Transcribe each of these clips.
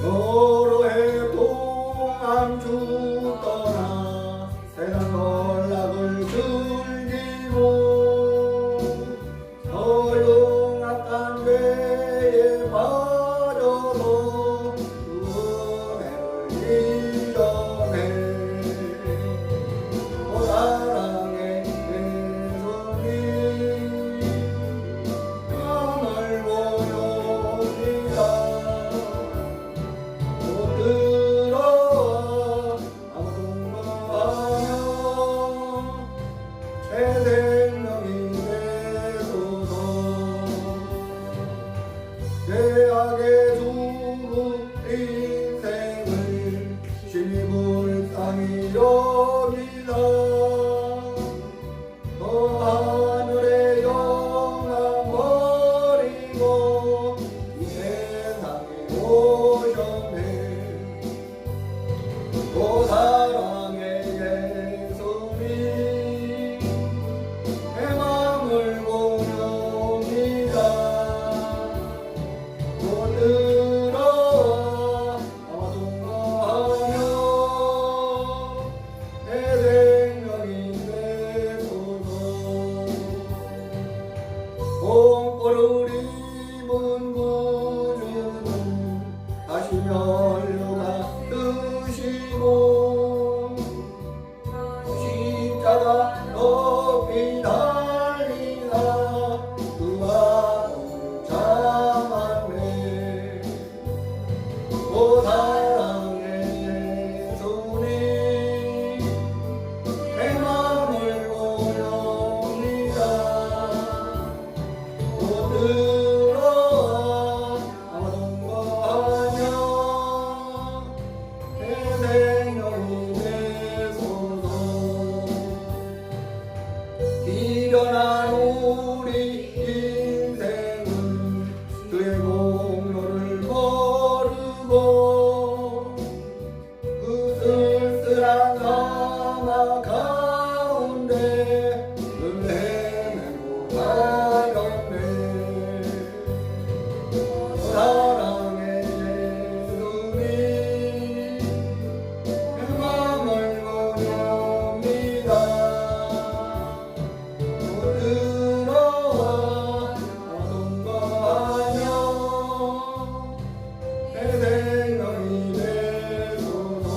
여러 해 동안 죽더나 세상 연락을 즐기고 소용악한 죄에 빠져서 은혜를 잃어내 오 사랑의 예수님 마음을 모여옵니다. 죄악의 두루 인생을 심불쌍히 여기라. 저 하늘의 영광 버리고 이 세상에 오셨네. 오 사랑의 예수님 내 맘을 공유합니다. 들어와 동거하며 내 생명이 되소서. 공포를 입은 구주는 다시 멸류가 뜨시고 십자가 높이 달리사 그 마음을 잡았네. 오 사랑의 예수님 내 맘을 모여옵니다. 오 들어와 동거하며 내 생명이 되소서. 미련한 우리 인생은 그의 공로를 모르고 그 쓸쓸한 사막 가운데 늘 헤매고 살았네. 사랑의 예수님 내 맘을 모여옵니다. 들어와 동거하며 내 생명이 되소서.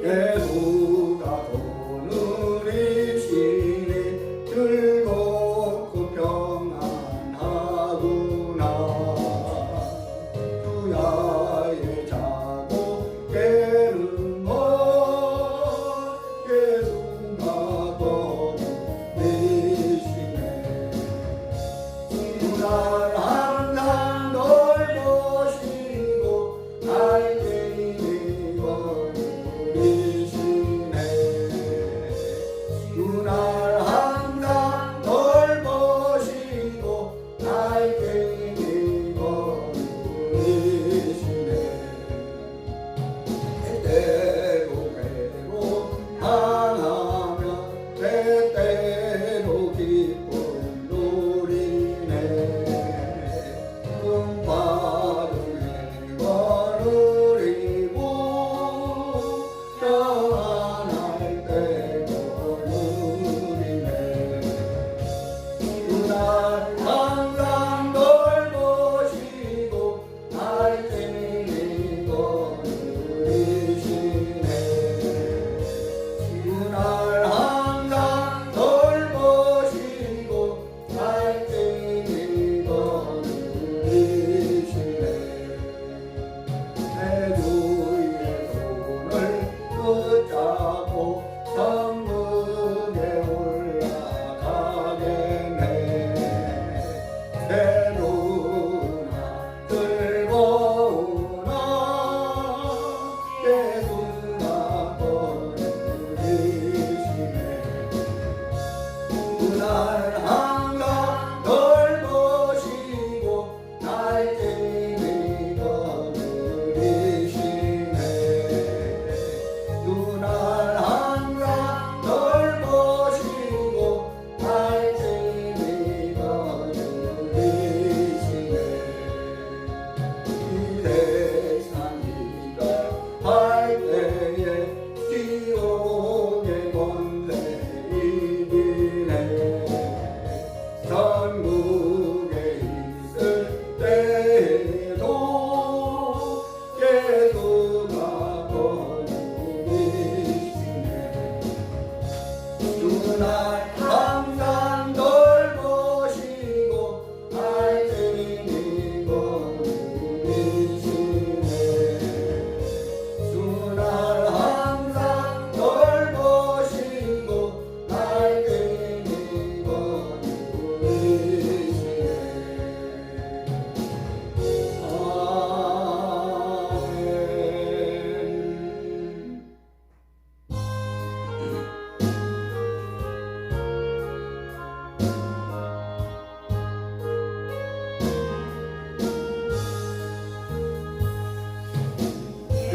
예수가 오늘 이 시리 즐겁고 평안하구나. 주야의 자고 깨는 것 예수가 거듭 되시네. 날 항상 널 보시고 알게 되고 날 항상 널 보시고 알게 되고 계시네. 때때로 괴로워하며 때때로 기쁨 누리네.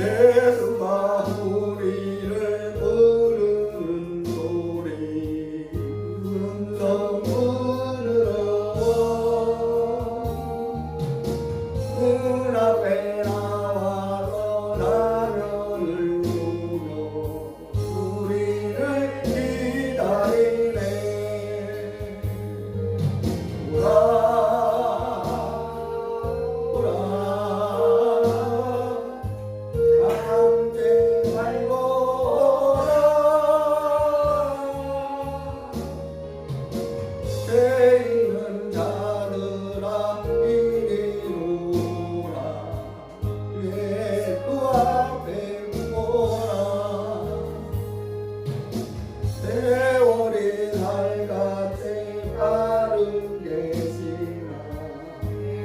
예수가 우리를 부르는 소리 음성 문 앞에 나와서 라면을 주며 우리를 기다리네. 오라 함께 살고라. 죄 있는 자들아 이리 오라. 예수 앞에 오라. 세월이 살같이 빠르게 지나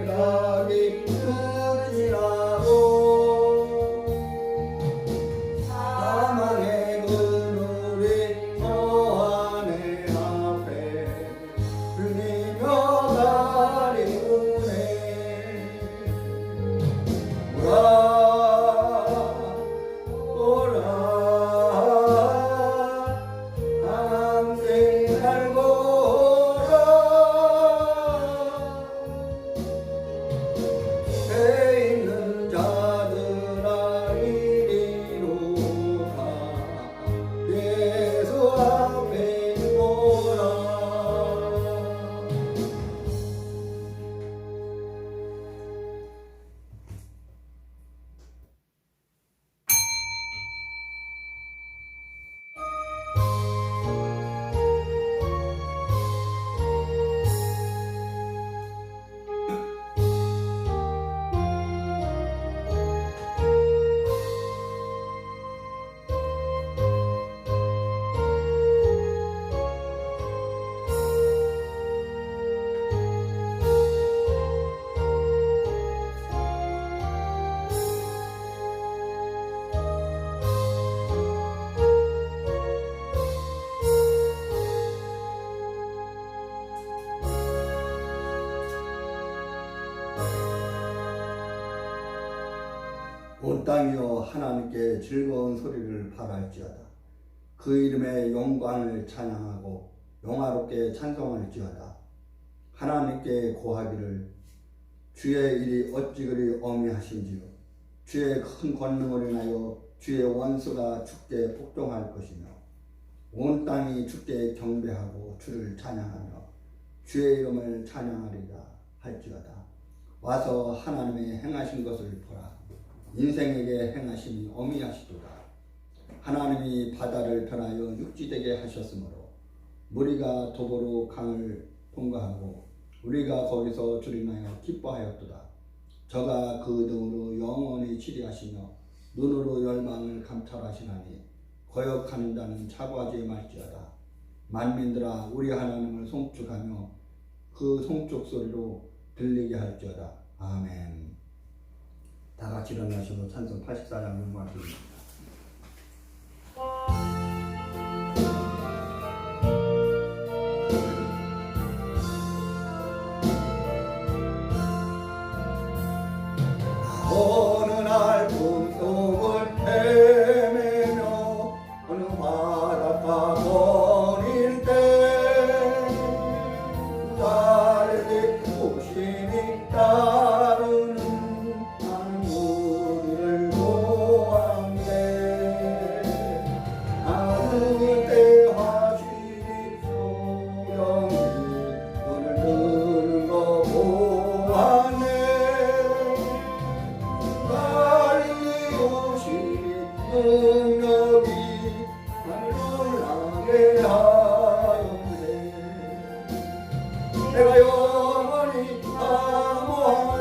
낙이 끝이라고 사망의 그늘이 저 안에 앞에 흘리며 가리우네. 오라 함께 살고라. 죄 있는 자들아 이리로 가. 예수 앞에 오라. 온 땅이여 하나님께 즐거운 소리를 발할지어다. 그 이름의 영광을 찬양하고 영화롭게 찬송할지어다. 하나님께 고하기를 주의 일이 어찌 그리 어미하신지요. 주의 큰 권능을 인하여 주의 원수가 주께 복종할 것이며 온 땅이 주께 경배하고 주를 찬양하며 주의 이름을 찬양하리라 할지어다. 와서 하나님의 행하신 것을 보라. 인생에게 행하심이 어미하시도다. 하나님이 바다를 변하여 육지되게 하셨으므로 무리가 도보로 강을 통과하고 우리가 거기서 주를 인하여 기뻐하였도다. 저가 그 등으로 영원히 치리하시며 눈으로 열망을 감찰하시나니 거역한다는 차과지에 말지어다. 만민들아 우리 하나님을 송축하며 그 송축 소리로 들리게 할지어다. 아멘. 다 같이 일어나셔서 찬송 84장 연구하십니다. 어느 날 꿈속을 헤매며 어느 바닷가 거닐 때 달빛 부신이 따르는 우리를 보았네. 그때 화실이 소영이 눈을 뜨는 거 보았네. 빨리 오시니 능력이 나를 놀라게 하였네. 내가 영원히 사모하는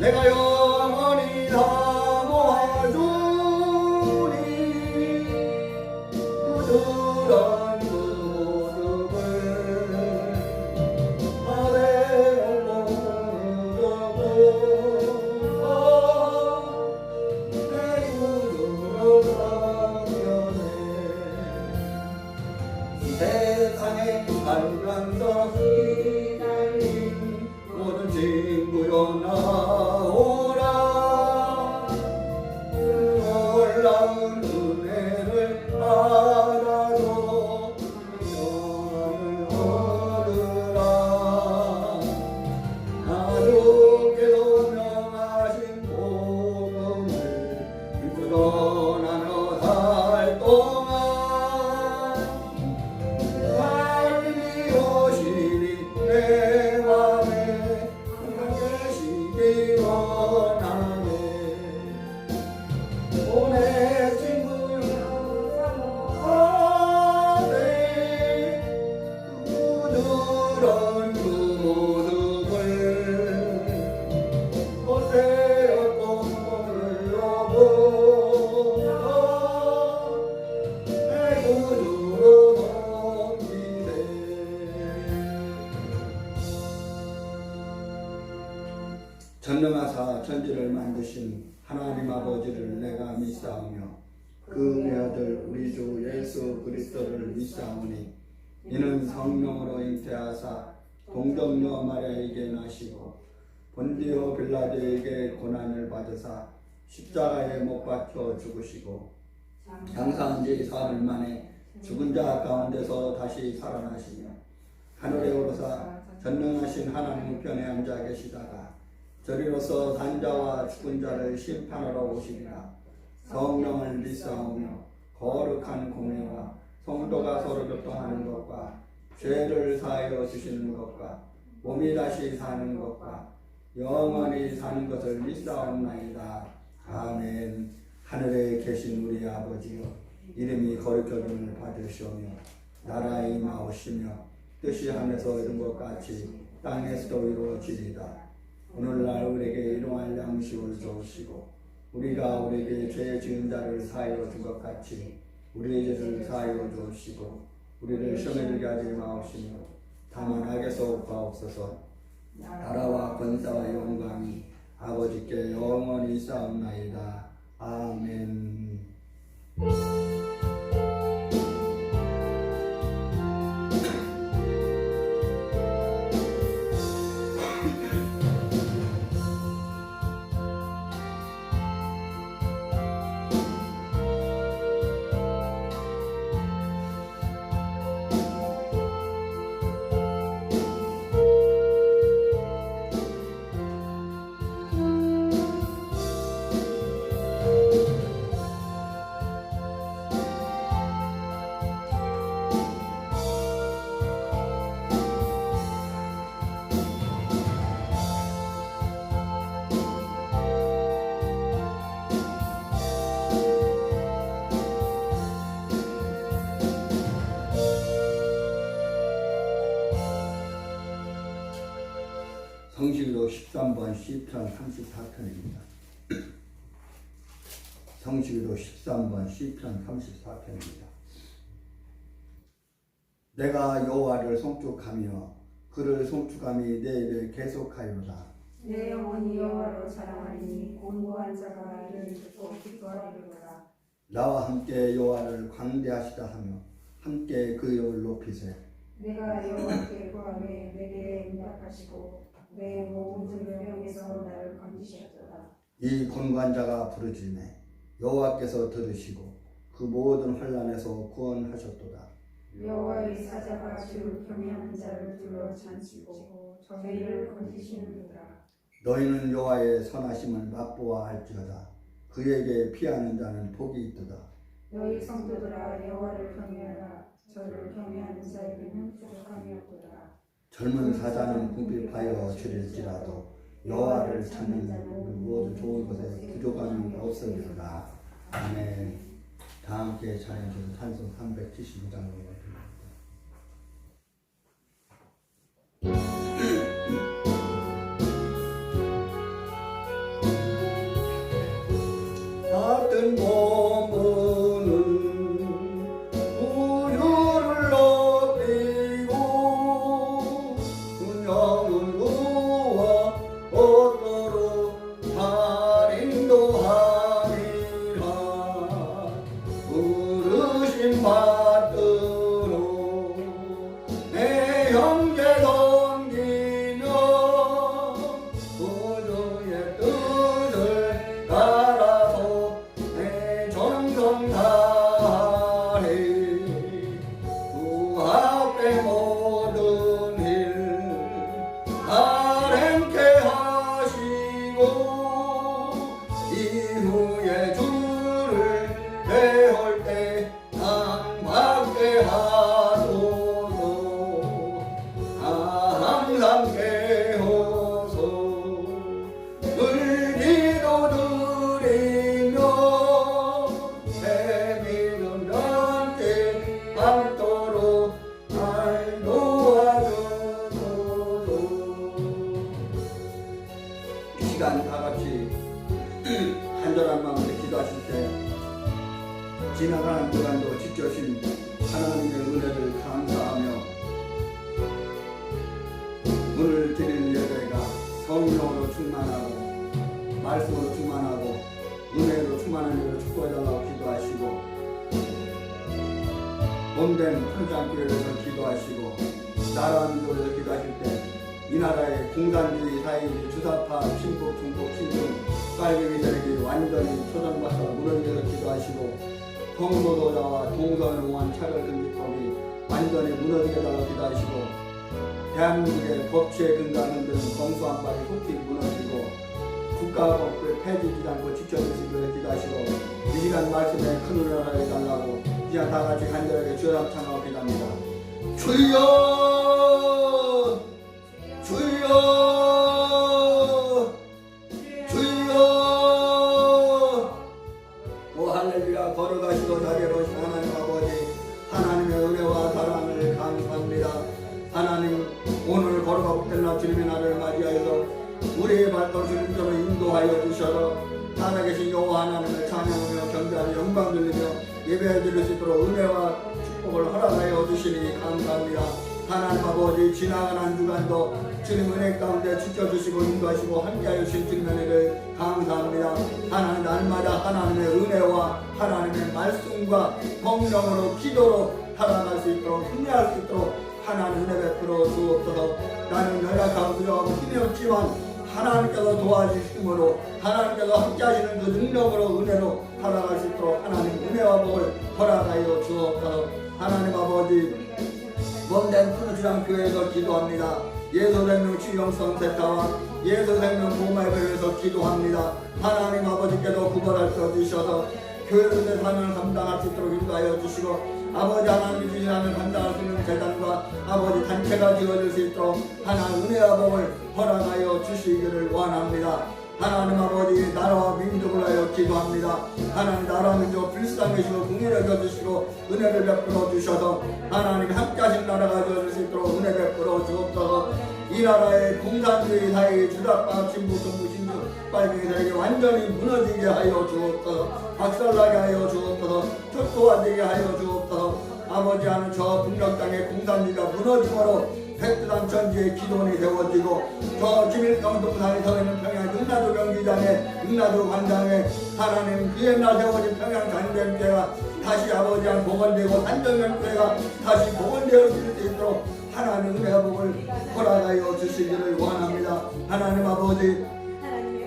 내가 영원히 다 모아주니 부드러운 그 모습을 아래로 내 구주로 섬겨내 세상에 살면서 휘날린 모든 친구여 나오라 놀라운 은혜를 알아도 영원을 얻으라 나누게도 명하신 복음을 이끌어 나눠 살 동안 하나님이 오시니 내 맘에 항상 계시기 원하네 오늘 친구여 아네 부드러운 그 모습을 어때였고 흘려보아 내 구주로 섬기세 전능하사 천지를 만드신 하나님 아버지를 내가 믿사오며 그 아들 우리 주 예수 그리스도를 믿사오니 이는 성령으로 잉태하사 동정녀 마리아에게 나시고 본디오 빌라도에게 고난을 받으사 십자가에 못 박혀 죽으시고 장사한 지 사흘 만에 죽은 자 가운데서 다시 살아나시며 하늘에 오르사 전능하신 하나님 우편에 앉아 계시다가 저리로서 산자와 죽은 자를 심판하러 오시리라 성령을 믿사오며 거룩한 공예와 성도가 서로 교통하는 것과 죄를 사하여 주시는 것과 몸이 다시 사는 것과 영원히 사는 것을 믿사옵나이다. 아멘. 하늘에 계신 우리 아버지여 이름이 거룩하심을 받으시오며 나라에 임하오시며 뜻이 하늘에서 이룬 것 같이 땅에서도 이루어지리다. 오늘날 우리에게 일용할 양식을 주시고 우리가 우리에게 죄 지은 자를 사하여 준 것 같이 우리의 죄를 사하여 주시고 우리를 시험에 들게 하지 마옵시며 다만 악에서 구하옵소서. 나라와 권세와 영광이 아버지께 영원히 있사옵나이다. 아멘. 성시기도 13번 C편 34편입니다. 성시기도 13번 C편 34편입니다. 내가 여호와를 송축하며 그를 송축함이 내 입에 계속하여라. 내 영혼이 여호와로 자랑하리니 공고한 자가 이를 듣고 기뻐하리로다. 나와 함께 여호와를 광대하시다 하며 함께 그 이름을 높이세. 내가 여호와께 구하매 내게 응답하시고 내 모든 질병에서 나를 건지셨도다. 이 곤관자가 부르짖네 여호와께서 들으시고 그 모든 환난에서 구원하셨도다. 여호와의 사자가 주를 경외하는 자를 둘러 잔치고 저희를 건지시는도다. 너희는 여호와의 선하심을 맛보아할지어다. 그에게 피하는 자는 복이 있도다. 너희 성도들아 여호와를 경외하라. 저를 경외하는 자에게는 부족함이 없도다. 젊은 사자는 궁핍하여 지릴지라도 여호와를 찾는 자는 모든 좋은 것에 부족함이 없으리로다. 아멘. 다 함께 찬양해주셔서 찬송 375장으로 오늘 드리는 예배가 성령으로 충만하고 말씀으로 충만하고 은혜로 충만한 예배로 축복해달라고 기도하시고 몸된 평창교회에서 기도하시고 나라 민족에서 기도하실 때 이 나라의 공산주의, 사회주의, 주사파, 친북, 중국, 친중, 빨갱이 세력이 완전히 초전받아 무너지게 기도하시고 성소도자와 동서용한 차별금지법이 완전히 무너지게 달라고 기도하시고 대한민국의 법치의 근간 흔드는 검수안박이 속히 무너지고 국가법을 폐지하지 않고 지켜주시기를 기도하시고 이 시간 말씀에 큰 은혜를 해달라고 이제 다같이 간절하게 주여 앞 찬양하고 기도합니다. 주여 주여 주여 오 할렐루야. 걸어가시고 자리로 오신 하나님 아버지 하나님의 은혜와 사랑을 감사합니다. 하나님 오늘 걸어가고 있는 주님의 날을 맞이하여서 우리의 발걸음 주님께로 인도하여 주셔서 살아계신 여호와 하나님을 찬양하며 경배하며 영광 돌리며 예배해 드릴 수 있도록 은혜와 축복을 허락하여 주시니 감사합니다. 하나님 아버지 지나간 한 주간도 주님 은혜 가운데 지켜주시고 인도하시고 함께하여 주신 주님의 은혜를 감사합니다. 하나님 날마다 하나님의 은혜와 하나님의 말씀과 성령으로 기도로 살아갈 수 있도록 승리할 수 있도록 하나님 은혜 베풀어 주옵소서. 나는 연약하고 부족하고 힘이 없지만 하나님께서 도와주심으로 하나님께서 함께하시는 그 능력으로 은혜로 살아갈 수 있도록 하나님 은혜와 복을 허락하여 주옵소서. 하나님 아버지 몸된 푸르지랑 교회에서 기도합니다. 예수생명 치유영성센터와 예수생명 보호마이별에서 기도합니다. 하나님 아버지께서 구걸하여 주셔서 교회의 사명을 감당할 수 있도록 인도하여 주시고 아버지 하나님이 주신 사명을 감당할 수 있는 재단과 아버지 단체가 지어질 수 있도록 하나님 은혜와 복을 허락하여 주시기를 원합니다. 하나님 아버지 나라와 민족을 하여 기도합니다. 하나님 나라와 민족 불쌍하시고 긍휼히 여겨주시고 은혜를 베풀어 주셔서 하나님 함께하신 나라가 되어질 수 있도록 은혜 베풀어 주옵소서. 이 나라의 공산주의 사회의 주사파 친북 정부 신주 빨갱이 세력이 완전히 무너지게 하여 주옵소서. 박살나게 하여 주옵소서. 척도화되게 하여 주옵소서. 아버지 하는 저 북녘 땅의 공산주의가 무너짐으로 백두산 전지의 기도원이 세워지고 저 김일성 동산이 서있는 평양 능라도 경기장에 능라도 광장에 하나님 그 옛날 세워진 평양 잔정교회가 다시 아버지 한 복원되고 산정교회가 다시 복원되어질 수 있도록 하나님 은혜와 복을 허락하여 주시기를 원합니다. 하나님 아버지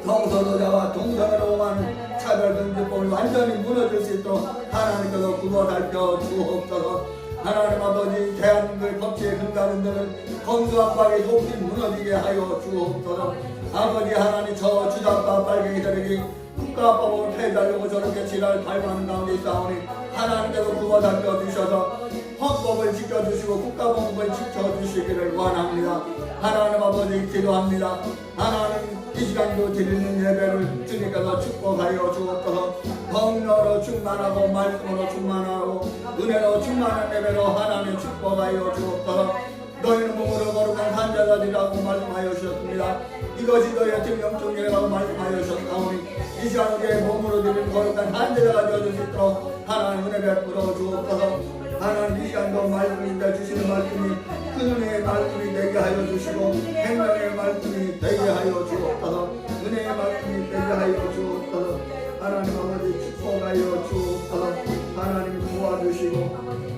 성소도자와 동성애로 오만 차별금지법을 완전히 무너질 수 있도록 하나님께서 구워 살펴 주옵소서. 하나님 아버지 대한민국의 법치에 근간은 데는 검수안박이 속히 무너지게 하여 주옵소서. 아버지 하나님 저 주사파 빨갱이 세력이 국가법을 폐지하려고 저렇게 지랄 발굴하는 가운데 있사오니 하나님께서 구워 살펴 주셔서 헌법을 지켜주시고 국가법을 지켜주시기를 원합니다. 하나님 아버지 기도합니다. 하나님 이 시간도 드리는 예배를 주님께서 축복하여 주옵소서. 성령으로 충만하고 말씀으로 충만하고 은혜로 충만한 예배로 하나님 축복하여 주옵소서. 너희는 몸으로 거룩한 산자들이라고 말씀하여 주셨습니다. 이것이 너희의 증명종이라고 말씀하여 주셨사오니 이 시간 우리의 몸으로 드리는 거룩한 산자가 되어줄 수 있도록 하나님 은혜 베풀어 주옵소서. 하나님 이 시간도 말씀인데 주시는 말씀이 큰 은혜의 말씀이 되게 하여 주시고 생명의 말씀이 되게 하여 주옵소서. 은혜의 말씀이 되게 하여 주옵소서. 하나님 아버지 축복하여 주옵소서. 하나님 도와주시고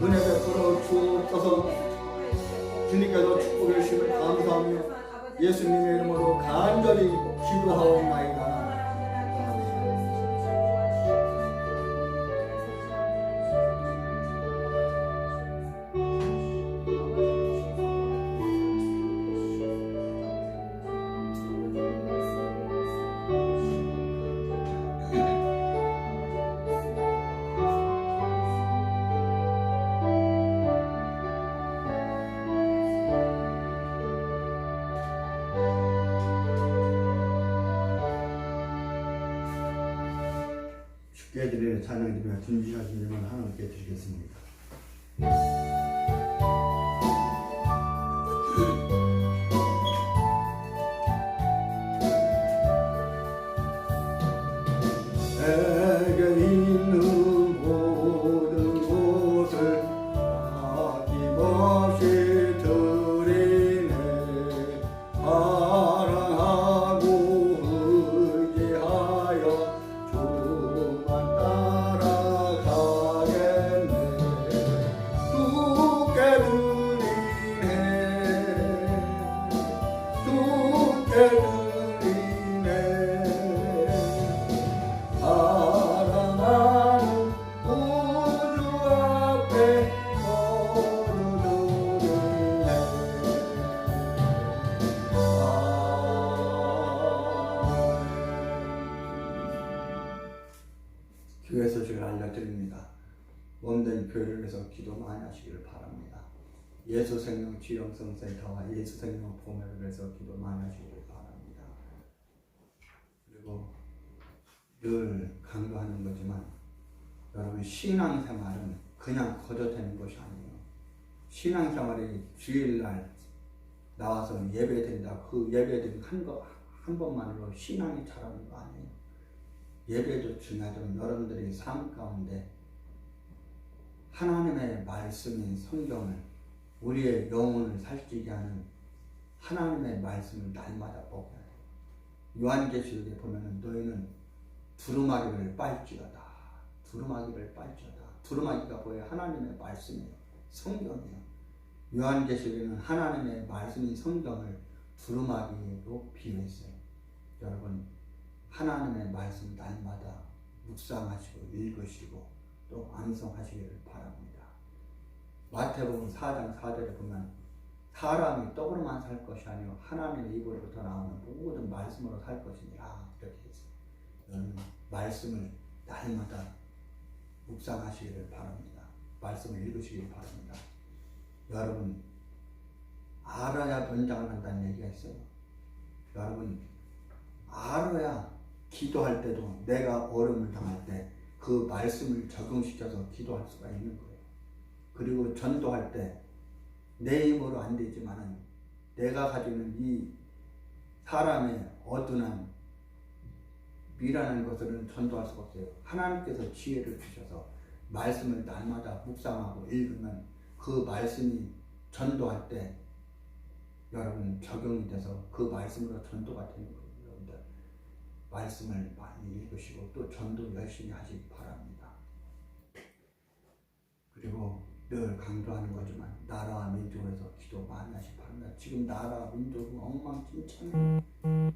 은혜 베풀어 주옵소서. 주님께서 축복해 주심을 감사하며 예수님의 이름으로 간절히 기도하옵나이다. 주께 드리는 찬양드리며 준비하신 일만 하나님께 드리겠습니다. 내게 있는 모든 것을 아낌없이 드리네. 몸된 교회를 위해서 기도 많이 하시기를 바랍니다. 예수생명 지영성센터와 예수생명 보험을 위해서 기도 많이 하시기를 바랍니다. 그리고 늘 강조하는 거지만 여러분, 신앙생활은 그냥 거저되는 것이 아니에요. 신앙생활이 주일날 나와서 예배드린다, 그 예배드린 한 번만으로 신앙이 자라는 거 아니에요. 예배도 중요하지만 여러분들이 삶 가운데 하나님의 말씀인 성경을, 우리의 영혼을 살찌게 하는 하나님의 말씀을 날마다 먹어야 돼요. 요한계시록에 보면은 너희는 두루마기를 빨지어다. 두루마기를 빨지어다. 두루마기가 뭐예요? 하나님의 말씀이에요. 성경이에요. 요한계시록에는 하나님의 말씀인 성경을 두루마기로 비유했어요. 여러분, 하나님의 말씀 날마다 묵상하시고 읽으시고 또 암송하시기를 바랍니다. 마태복음 4장 4절에 보면 사람이 떡으로만 살 것이 아니요 하나님의 입으로부터 나오는 모든 말씀으로 살 것이니라, 이렇게 했어요. 여러분, 말씀을 날마다 묵상하시기를 바랍니다. 말씀을 읽으시기를 바랍니다. 여러분, 알아야 변장을 한다는 얘기가 있어요. 여러분, 알아야 기도할 때도 내가 어려움을 당할 때 그 말씀을 적용시켜서 기도할 수가 있는 거예요. 그리고 전도할 때 내 힘으로 안 되지만은 내가 가지고 있는 이 사람의 어두운 미라는 것들은 전도할 수가 없어요. 하나님께서 지혜를 주셔서 말씀을 날마다 묵상하고 읽으면 그 말씀이 전도할 때 여러분 적용이 돼서 그 말씀으로 전도가 되는 거예요. 여러분들 말씀을 많이 읽으시고 또 전도 열심히 하시기 바랍니다. 그리고 늘 강조하는 거지만 나라와 민족에서 기도 많이 하시기 바랍니다. 지금 나라와 민족은 엉망진창이에요.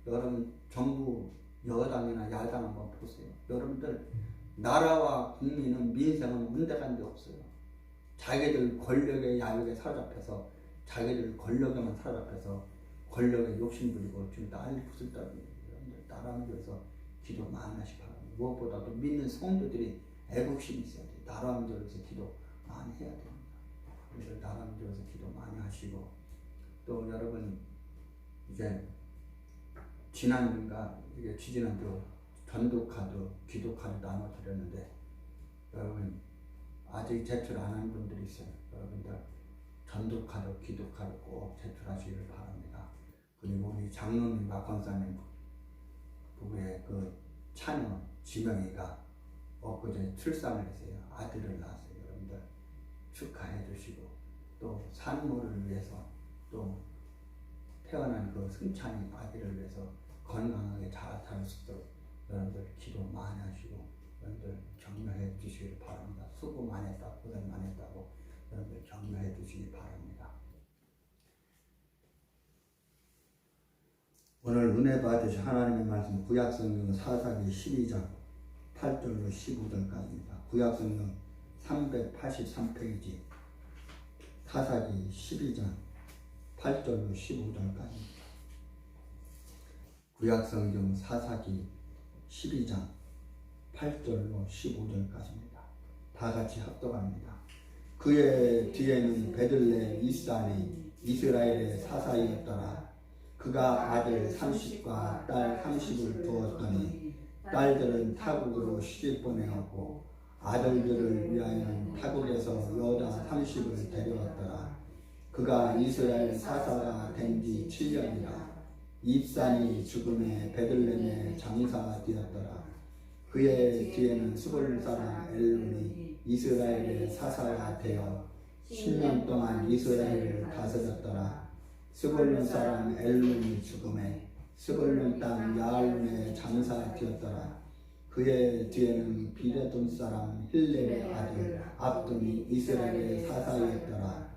여러분, 정부 여당이나 야당 한번 보세요. 여러분들, 나라와 국민은, 민생은 문제가 없어요. 자기들 권력의 야욕에 사로잡혀서, 자기들 권력에만 사로잡혀서 권력에 욕심부리고 지금 난리 부슬떠는 여러분들, 나라와 민족에서 기도 많이 하시기 바랍니다. 무엇보다도 믿는 성도들이 애국심이 있어야 돼요. 나라와 민족에서 기도 많이 해야 됩니다. 그래서 나라와 민족에서 기도 많이 하시고, 또 여러분, 이제 지난주인가 이게 지지난주 전도카드, 기도카드 나눠드렸는데 여러분 아직 제출 안 한 분들이 있어요. 여러분들 전도카드, 기도카드 꼭 제출하시기를 바랍니다. 그리고 우리 장로님과 권사님 부부의 그 차녀 지명이가 엊그제 출산을 했어요. 아들을 낳았어요. 여러분들 축하해 주시고, 또 산모를 위해서 또 태어난 그 승찬이 아기를 위해서 건강하게 잘 살 수 있도록 여러분들 기도 많이 하시고 여러분들 격려해 주시길 바랍니다. 수고 많이 했다, 고생 많이 했다고 여러분들 격려해 주시기 바랍니다. 오늘 은혜 받으신 하나님의 말씀 구약성경 사사기 12장 8절로 15절까지입니다. 구약성경 383페이지 사사기 12장 8절로 15절까지입니다. 구약성경 사사기 12장 8절로 15절까지입니다. 다 같이 합독합니다. 그의 뒤에는 베들레헴 이스안이 이스라엘의 사사이었더라. 그가 아들 30과 딸 30을 두었더니 딸들은 타국으로 시집 보내었고 아들들을 위하여는 타국에서 여자 30을 데려왔더라. 그가 이스라엘 사사가 된 지 7년이라. 입산이 죽음에 베들레헴에 장사가 되었더라. 그의 뒤에는 스불 사람 엘론이 이스라엘의 사사가 되어 10년 동안 이스라엘을 다스렸더라. 스불론 사람 엘론이 죽음에 스불론 땅 야알론에 장사가 되었더라. 그의 뒤에는 비레돈 사람 힐렐의 아들 압돈이 이스라엘의 사사였더라.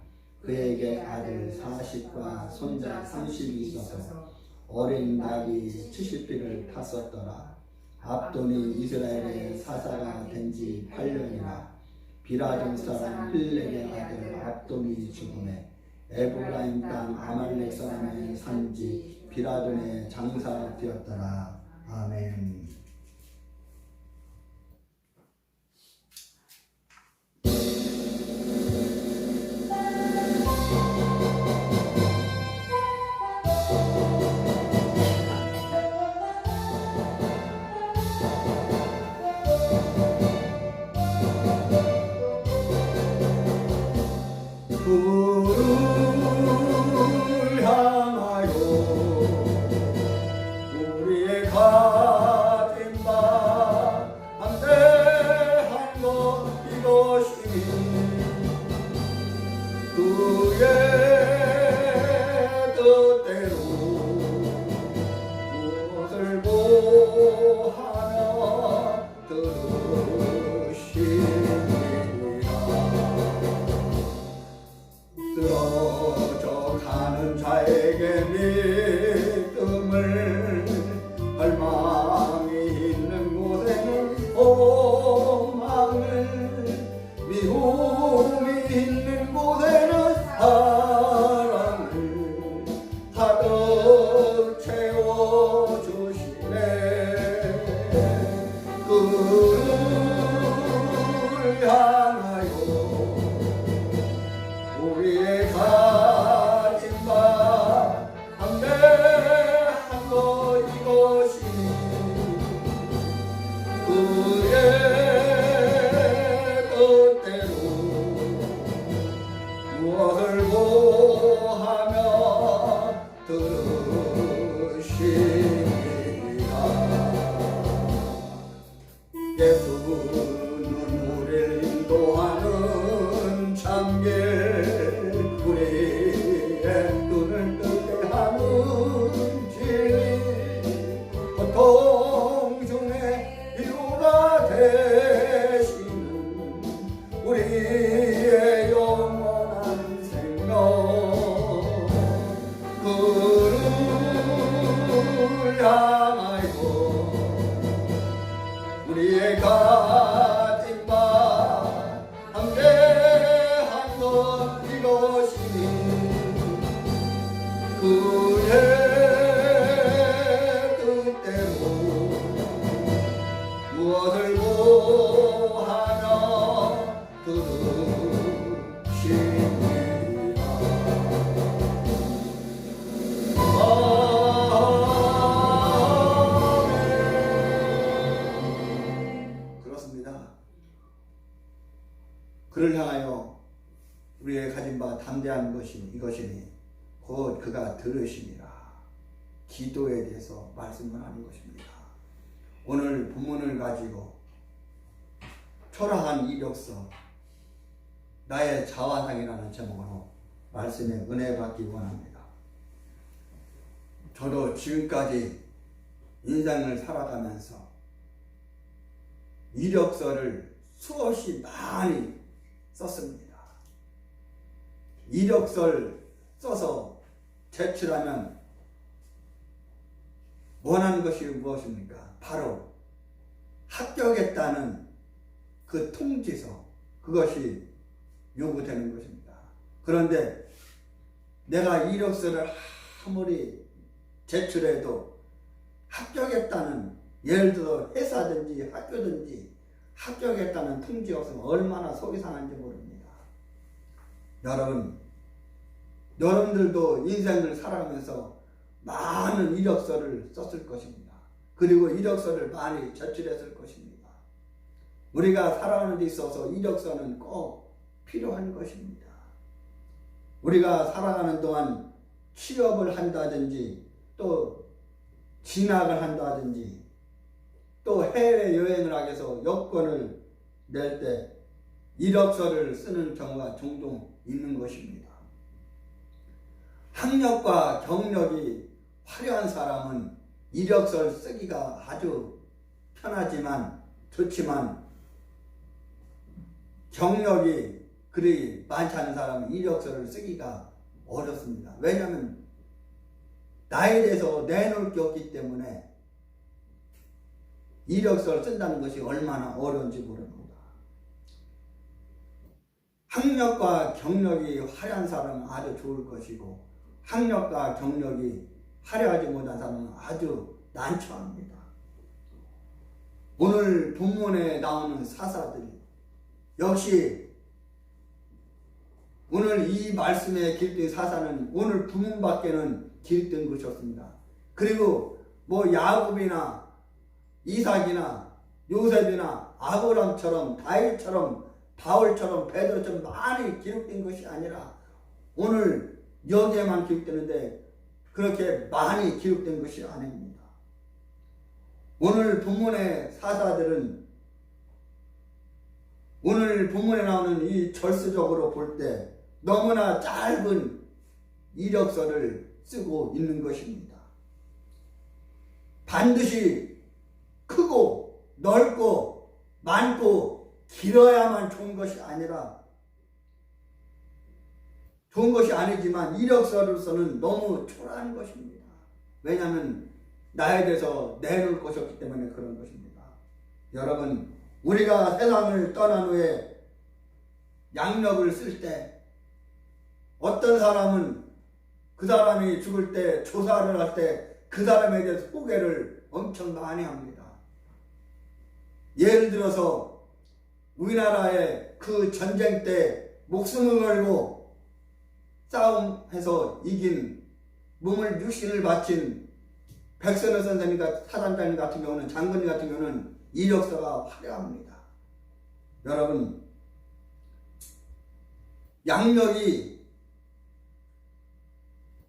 그에게 아들 40과 손자 30이 있어서 어린 낙이 70匹를 탔었더라. 압돈이 이스라엘의 사사가 된 지 8년이라. 비라돈 사람 힐렐의 아들 압돈이 죽음에 에브라임 땅 아말렉 사람의 산지 비라돈의 장사가 되었더라. 아멘. 뜻대로 무엇을 고하며 들으시리라. 쓰러져 가는 자에게 믿음을, 갈망이 있는 곳에는 소망을, 미움이 있는 곳에는 사랑을 가득 채워주시네. 그를 향하여 우리의 가진 바 담대한 것 이것이니, 그의 뜻대로 무엇을 고하며 들으시리라. 예수는 우리를 인도하는 참길, 우리의 눈을 뜨게 하는 진리, 고통 중에 위로가 되시는 우리의 영원한 생명. 그를 향하여 우리의 가진 바 담대한 것 이것이니, 그의 뜻대로 무엇을 고하며 들으시리라. 그렇습니다. 그를 향하여 우리의 가진 바 담대한 것이 이것이니 곧 그가 들으시니라. 기도에 대해서 말씀을 하는 것입니다. 오늘 본문을 가지고 초라한 이력서, 나의 자화상이라는 제목으로 말씀에 은혜 받기 원합니다. 저도 지금까지 인생을 살아가면서 이력서를 수없이 많이 썼습니다. 이력서를 써서 제출하면 원하는 것이 무엇입니까? 바로 합격했다는 그 통지서, 그것이 요구되는 것입니다. 그런데 내가 이력서를 아무리 제출해도 합격했다는, 예를 들어 회사든지 학교든지 합격했다는 통지가 없으면 얼마나 속이 상한지 모릅니다. 여러분들도 인생을 살아가면서 많은 이력서를 썼을 것입니다. 그리고 이력서를 많이 제출했을 것입니다. 우리가 살아가는 데 있어서 이력서는 꼭 필요한 것입니다. 우리가 살아가는 동안 취업을 한다든지, 또 진학을 한다든지, 또 해외여행을 하기 위해서 여권을 낼 때 이력서를 쓰는 경우가 종종 있는 것입니다. 학력과 경력이 화려한 사람은 이력서를 쓰기가 아주 편하지만 좋지만, 경력이 그리 많지 않은 사람은 이력서를 쓰기가 어렵습니다. 왜냐하면 나에 대해서 내놓을 게 없기 때문에 이력서를 쓴다는 것이 얼마나 어려운지 모릅니다. 학력과 경력이 화려한 사람은 아주 좋을 것이고, 학력과 경력이 화려하지 못한 사람은 아주 난처합니다. 오늘 본문에 나오는 사사들이 역시 오늘 이 말씀에 길든 사사는 오늘 부문밖에는 길든 것이었습니다. 그리고 야곱이나 이삭이나 요셉이나 아브람처럼 다윗처럼 바울처럼 베드로처럼 많이 기록된 것이 아니라 오늘 여기에만 기록되는데 그렇게 많이 기록된 것이 아닙니다. 오늘 본문의 사사들은 오늘 본문에 나오는 이 절수적으로 볼 때 너무나 짧은 이력서를 쓰고 있는 것입니다. 반드시 크고 넓고 많고 길어야만 좋은 것이 아니라 좋은 것이 아니지만 이력서로서는 너무 초라한 것입니다. 왜냐하면 나에 대해서 내놓을 것이었기 때문에 그런 것입니다. 여러분, 우리가 세상을 떠난 후에 양력을 쓸 때 어떤 사람은 그 사람이 죽을 때 조사를 할 때 그 사람에 대해서 소개를 엄청 많이 합니다. 예를 들어서 우리나라의 그 전쟁 때 목숨을 걸고 싸움해서 이긴 몸을 육신을 바친 백선호 선생님, 사단장님 같은 경우는, 장군님 같은 경우는 이력서가 화려합니다. 여러분, 양력이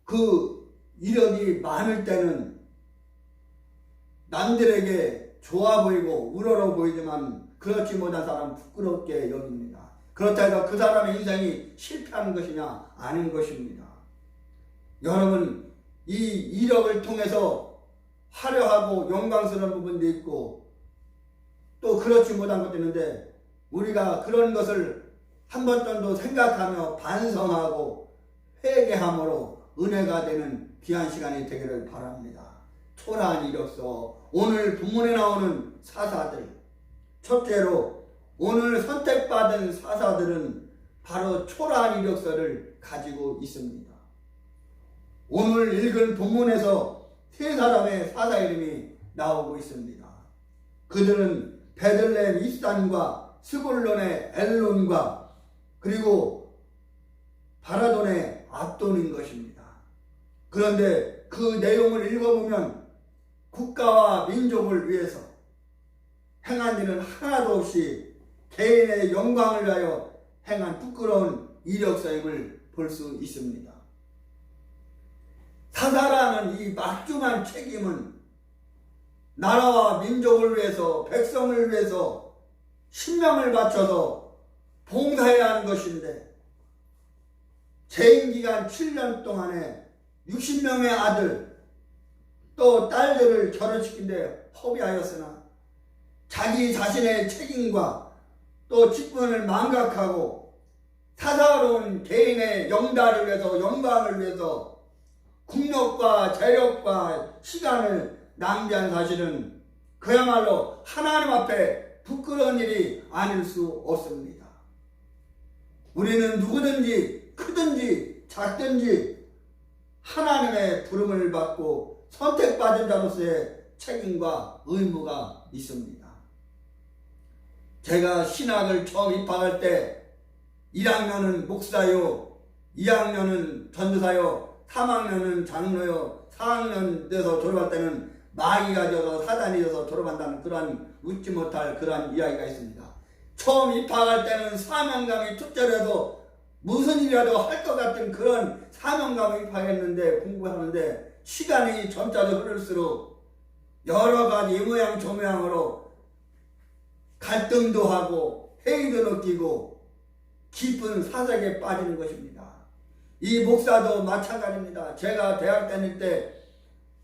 그 이력이 많을 때는 남들에게 좋아 보이고 우러러 보이지만 그렇지 못한 사람은 부끄럽게 여깁니다. 그렇다 해서 그 사람의 인생이 실패하는 것이냐? 아닌 것입니다. 여러분, 이 이력을 통해서 화려하고 영광스러운 부분도 있고 또 그렇지 못한 것도 있는데 우리가 그런 것을 한 번 정도 생각하며 반성하고 회개함으로 은혜가 되는 귀한 시간이 되기를 바랍니다. 초라한 이력서, 오늘 본문에 나오는 사사들, 첫째로 오늘 선택받은 사사들은 바로 초라한 이력서를 가지고 있습니다. 오늘 읽은 본문에서 세 사람의 사사 이름이 나오고 있습니다. 그들은 베들레헴 입산과 스불론의 엘론과 그리고 바라돈의 압돈인 것입니다. 그런데 그 내용을 읽어보면 국가와 민족을 위해서 행한 일은 하나도 없이 개인의 영광을 위하여 행한 부끄러운 이력서임을 볼 수 있습니다. 사사라는 이 막중한 책임은 나라와 민족을 위해서, 백성을 위해서 신명을 바쳐서 봉사해야 하는 것인데 재임기간 7년 동안에 60명의 아들 또 딸들을 결혼시킨 데 허비하였으나 자기 자신의 책임과 또 직분을 망각하고 사사로운 개인의 영달을 위해서, 영광을 위해서 국력과 재력과 시간을 낭비한 사실은 그야말로 하나님 앞에 부끄러운 일이 아닐 수 없습니다. 우리는 누구든지 크든지 작든지 하나님의 부름을 받고 선택받은 자로서의 책임과 의무가 있습니다. 제가 신학을 처음 입학할 때 1학년은 목사요, 2학년은 전도사요, 3학년은 장로요, 4학년 돼서 졸업할 때는 마귀가 되어서 사단이 되어서 졸업한다는 그러한 웃지 못할 그러한 이야기가 있습니다. 처음 입학할 때는 사명감이 투철해서 무슨 일이라도 할 것 같은 그런 사명감을 입학했는데 공부하는데 시간이 점차로 흐를수록 여러 가지 이모양 저모양으로 갈등도 하고 회의도 느끼고 깊은 사색에 빠지는 것입니다. 이 목사도 마찬가지입니다. 제가 대학 다닐 때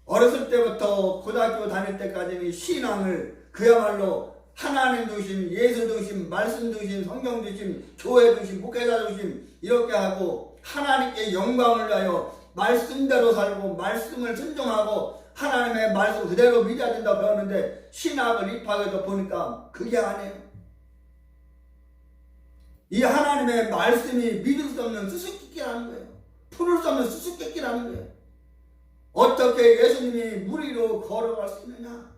어렸을 때부터 고등학교 다닐 때까지는 신앙을 그야말로 하나님 두심, 예수 두심, 말씀 두심, 성경 두심, 교회 두심, 목회자 두심 이렇게 하고 하나님께 영광을 위하여 말씀대로 살고 말씀을 순종하고 하나님의 말씀 그대로 믿어야 된다고 배웠는데 신학을 입학해서 보니까 그게 아니에요. 이 하나님의 말씀이 믿을 수 없는 수수께끼라는 거예요. 풀을 수 없는 수수께끼라는 거예요. 어떻게 예수님이 물 위로 걸어갈 수 있느냐?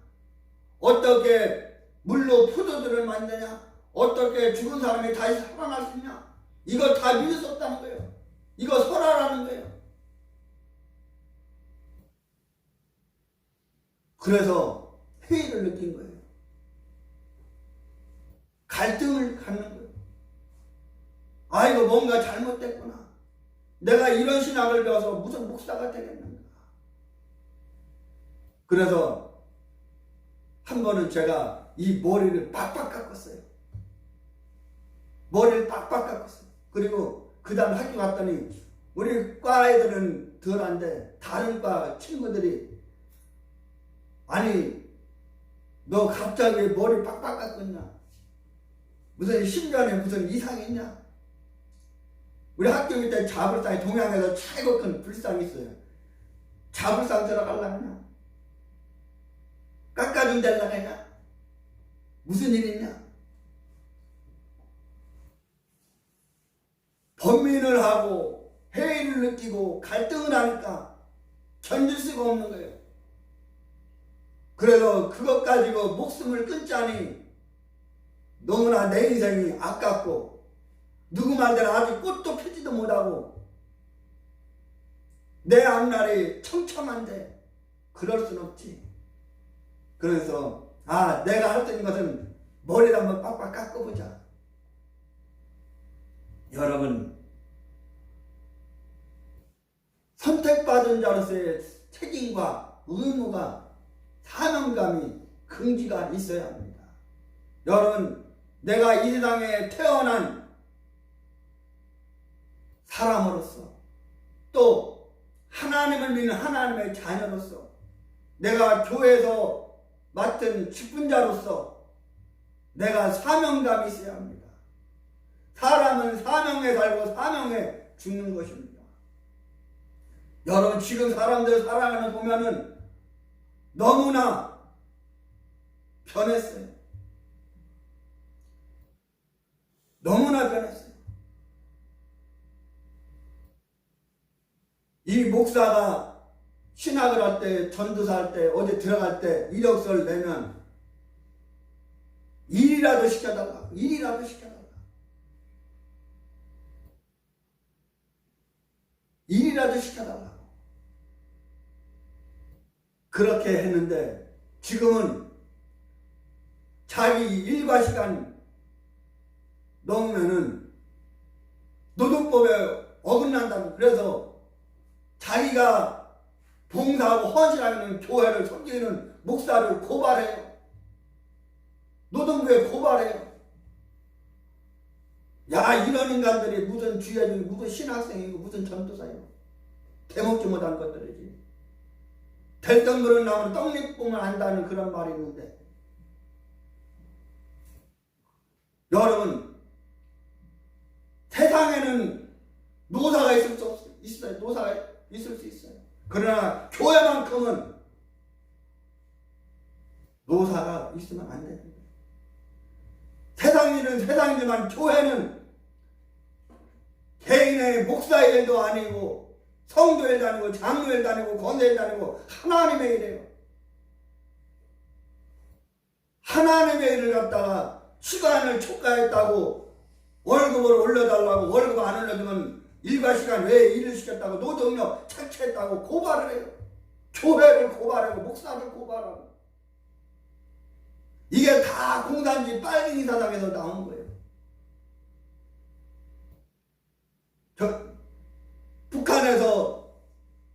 어떻게 물로 포도주를 만드냐? 어떻게 죽은 사람이 다시 살아날 수 있냐? 이거 다 믿을 수 없다는 거예요. 이거 설화라는 거예요. 그래서 회의를 느낀 거예요. 갈등을 갖는 거예요. 아, 이거 뭔가 잘못됐구나. 내가 이런 신학을 배워서 무슨 목사가 되겠는가. 그래서 한 번은 제가 이 머리를 빡빡 깎았어요. 머리를 빡빡 깎았어요. 그리고 그 다음 학교 갔더니 우리 과 애들은 덜한데 다른 과 친구들이 아니 너 갑자기 머리 빡빡 깎았냐? 무슨 신변에 무슨 이상이 있냐? 우리 학교 밑에 자불상이 동양에서 최고 큰 불상이 있어요. 자불상 들어가려냐? 깎아준달라 하냐? 무슨 일 있냐? 범민을 하고 회의를 느끼고 갈등을 하니까 견딜 수가 없는 거예요. 그래서 그것 가지고 목숨을 끊자니 너무나 내 인생이 아깝고 누구 말대로 아직 꽃도 피지도 못하고 내 앞날이 청청한데 그럴 순 없지. 그래서 내가 할 수 있는 것은 머리를 한번 빡빡 깎아보자. 여러분, 선택받은 자로서의 책임과 의무가 사명감이 긍지가 있어야 합니다. 여러분, 내가 이 세상에 태어난 사람으로서 또 하나님을 믿는 하나님의 자녀로서 내가 교회에서 맡은 직분자로서 내가 사명감이 있어야 합니다. 사람은 사명에 살고 사명에 죽는 것입니다. 여러분, 지금 사람들 살아가는 거 보면은 너무나 변했어요. 너무나 변했어요. 이 목사가 신학을 할 때, 전도사 할 때, 어디 들어갈 때 이력서를 내면 일이라도 시켜달라. 일이라도 시켜달라. 일이라도 시켜달라. 그렇게 했는데 지금은 자기 일과 시간 넘으면은 노동법에 어긋난다는, 그래서 자기가 봉사하고 헌신하는 교회를 섬기는 목사를 고발해요. 노동부에 고발해요. 야, 이런 인간들이 무슨 주의하지, 무슨 신학생이고 무슨 전도사예요. 대먹지 못한 것들이지. 될떡 그런 나무는 떡잎 보면 안다는 그런 말이 있는데, 여러분, 세상에는 노사가 있을 수 있어요. 노사가 있을 수 있어요. 그러나 교회만큼은 노사가 있으면 안 됩니다. 세상 일은 세상이지만 교회는 개인의 목사의 일도 아니고 성도의 일도 아니고 장로의 일도 아니고 권사의 일도 아니고 하나님의 일이에요. 하나님의 일을 갖다가 시간을 초과했다고 월급을 올려달라고, 월급 안 올려주면 일과 시간 외에 일을 시켰다고, 노동력 착취했다고 고발을 해요. 교회를 고발하고 목사를 고발하고. 이게 다 공산주의 빨갱이 사상에서 나온 거예요. 북한에서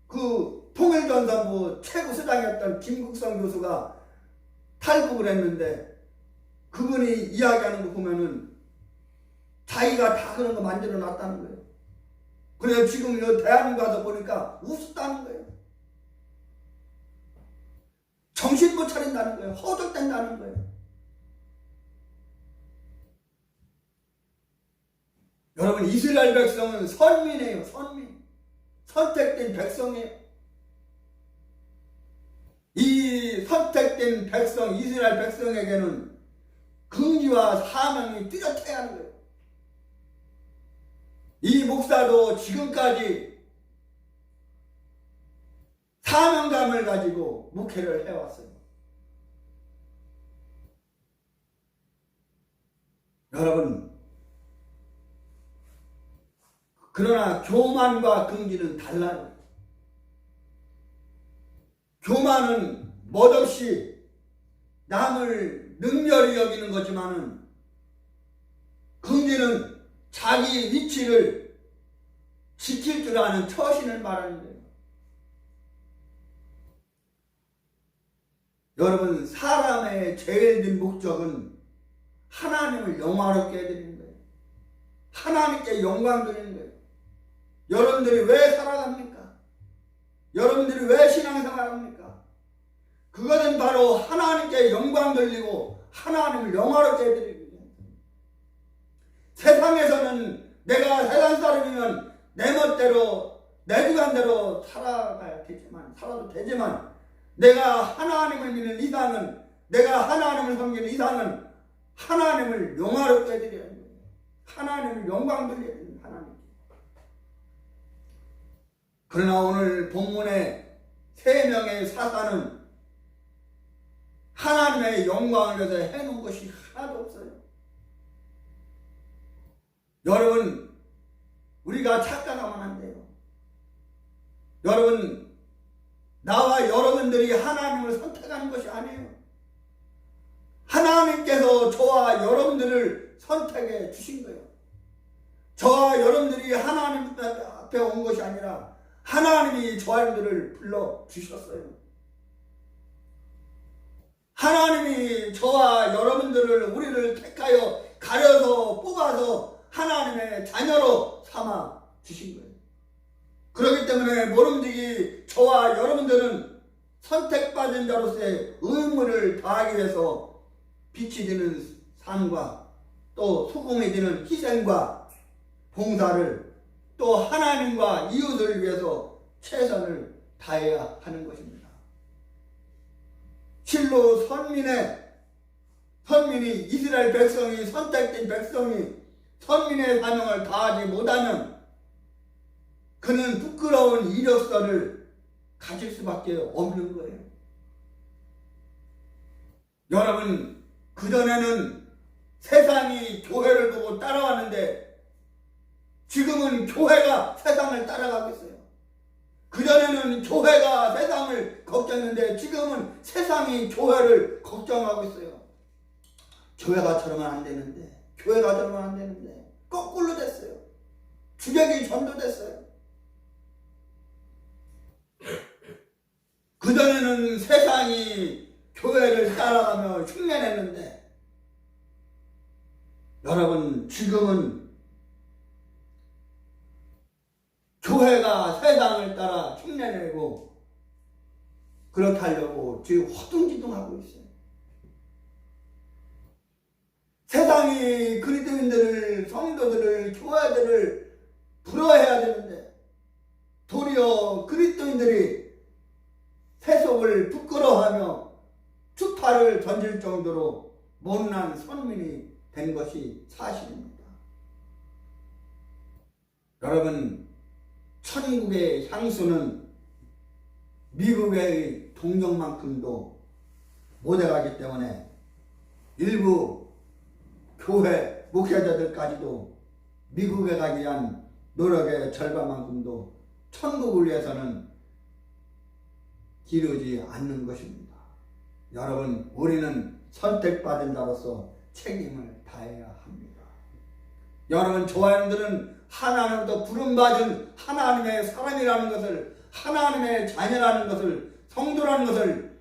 그 통일전선부 최고 수장이었던 김국성 교수가 탈북을 했는데 그분이 이야기하는 거 보면은 자기가 다 그런 거 만들어 놨다는 거예요. 그래서 지금 이 대한민국 가서 보니까 우습다는 거예요. 정신 못 차린다는 거예요. 허덕된다는 거예요. 여러분, 이스라엘 백성은 선민이에요. 선민. 선택된 백성이에요. 이 선택된 백성, 이스라엘 백성에게는 긍지와 사명이 뚜렷해야 하는 거예요. 이 목사도 지금까지 사명감을 가지고 목회를 해왔어요. 여러분, 그러나 교만과 긍지는 달라요. 교만은 멋없이 남을 능멸히 여기는 거지만은 긍지는 자기 위치를 지킬 줄 아는 처신을 말하는 거예요. 여러분, 사람의 제일 큰 목적은 하나님을 영화롭게 해드리는 거예요. 하나님께 영광 드리는 거예요. 여러분들이 왜 살아갑니까? 여러분들이 왜 신앙생활합니까? 그것은 바로 하나님께 영광 돌리고 하나님을 영화롭게 해드리기 위해서. 세상에서는 내가 세상 사람이면 내 멋대로 내 주관대로 살아도 되지만 내가 하나님을 믿는 이상은, 내가 하나님을 섬기는 이상은 하나님을 영화롭게 해드려야 합니다. 하나님을 영광 돌려야 됩니다. 하나님. 그러나 오늘 본문의 3명의 사사는 하나님의 영광을 위해서 해놓은 것이 하나도 없어요. 여러분, 우리가 착각하면 안 돼요. 여러분, 나와 여러분들이 하나님을 선택하는 것이 아니에요. 하나님께서 저와 여러분들을 선택해 주신 거예요. 저와 여러분들이 하나님 앞에 온 것이 아니라 하나님이 저와 여러분들을 불러주셨어요. 하나님이 저와 여러분들을, 우리를 택하여 가려서 뽑아서 하나님의 자녀로 삼아 주신 거예요. 그렇기 때문에 모름지기 저와 여러분들은 선택받은 자로서의 의무를 다하기 위해서 빛이 되는 삶과 또 소금이 되는 희생과 봉사를 또 하나님과 이웃을 위해서 최선을 다해야 하는 것입니다. 실로 선민이 이스라엘 백성이, 선택된 백성이 선민의 사명을 다하지 못하면 그는 부끄러운 이력서를 가질 수밖에 없는 거예요. 여러분, 그전에는 세상이 교회를 보고 따라왔는데 지금은 교회가 세상을 따라가고 있어요. 그전에는 교회가 세상을 걱정했는데 지금은 세상이 교회를 걱정하고 있어요. 교회가 저러면 안 되는데, 교회가 저러면 안 되는데, 거꾸로 됐어요. 주객이 전도됐어요. 그전에는 세상이 교회를 따라가며 흉내냈는데 여러분, 지금은 교회가 세상을 따라 흉내내고 그렇게 하려고 지금 허둥지둥하고 있어요. 세상이 그리스도인들을, 성도들을, 교회들을 부러워해야 되는데 도리어 그리스도인들이 세속을 부끄러워하며 추파를 던질 정도로 못난 선민이 된 것이 사실입니다. 여러분, 천국의 향수는 미국의 동력만큼도 못해가기 때문에 일부 교회 목회자들까지도 미국에 가기 위한 노력의 절반만큼도 천국을 위해서는 기르지 않는 것입니다. 여러분, 우리는 선택받은 자로서 책임을 다해야 합니다. 여러분, 저와 여러분들은 하나님부터 부름받은 하나님의 사람이라는 것을, 하나님의 자녀라는 것을, 성도라는 것을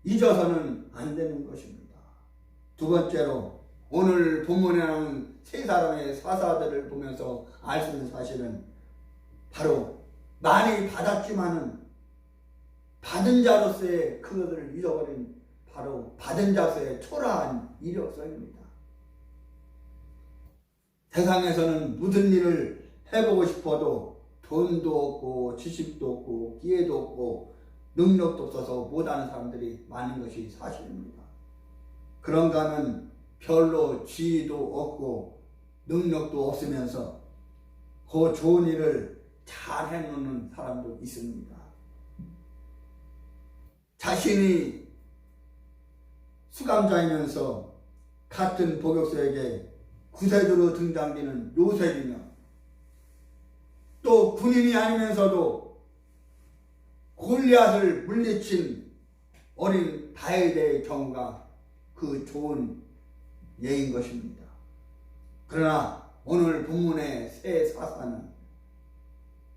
잊어서는 안 되는 것입니다. 두 번째로, 오늘 본문에 나오는 3사람의 사사들을 보면서 알 수 있는 사실은 바로 많이 받았지만은 받은 자로서의 그것을 잃어버린 바로 받은 자로서의 초라한 이력서입니다. 세상에서는 무슨 일을 해보고 싶어도 돈도 없고 지식도 없고 기회도 없고 능력도 없어서 못하는 사람들이 많은 것이 사실입니다. 그런가 하면 별로 지위도 없고 능력도 없으면서 그 좋은 일을 잘 해놓는 사람도 있습니다. 자신이 수감자이면서 같은 복역서에게 구세주로 등장되는 요셉이며 또 군인이 아니면서도 골리앗을 물리친 어린 다윗의 경우가 그 좋은 예인 것입니다. 그러나 오늘 본문의 3 사사는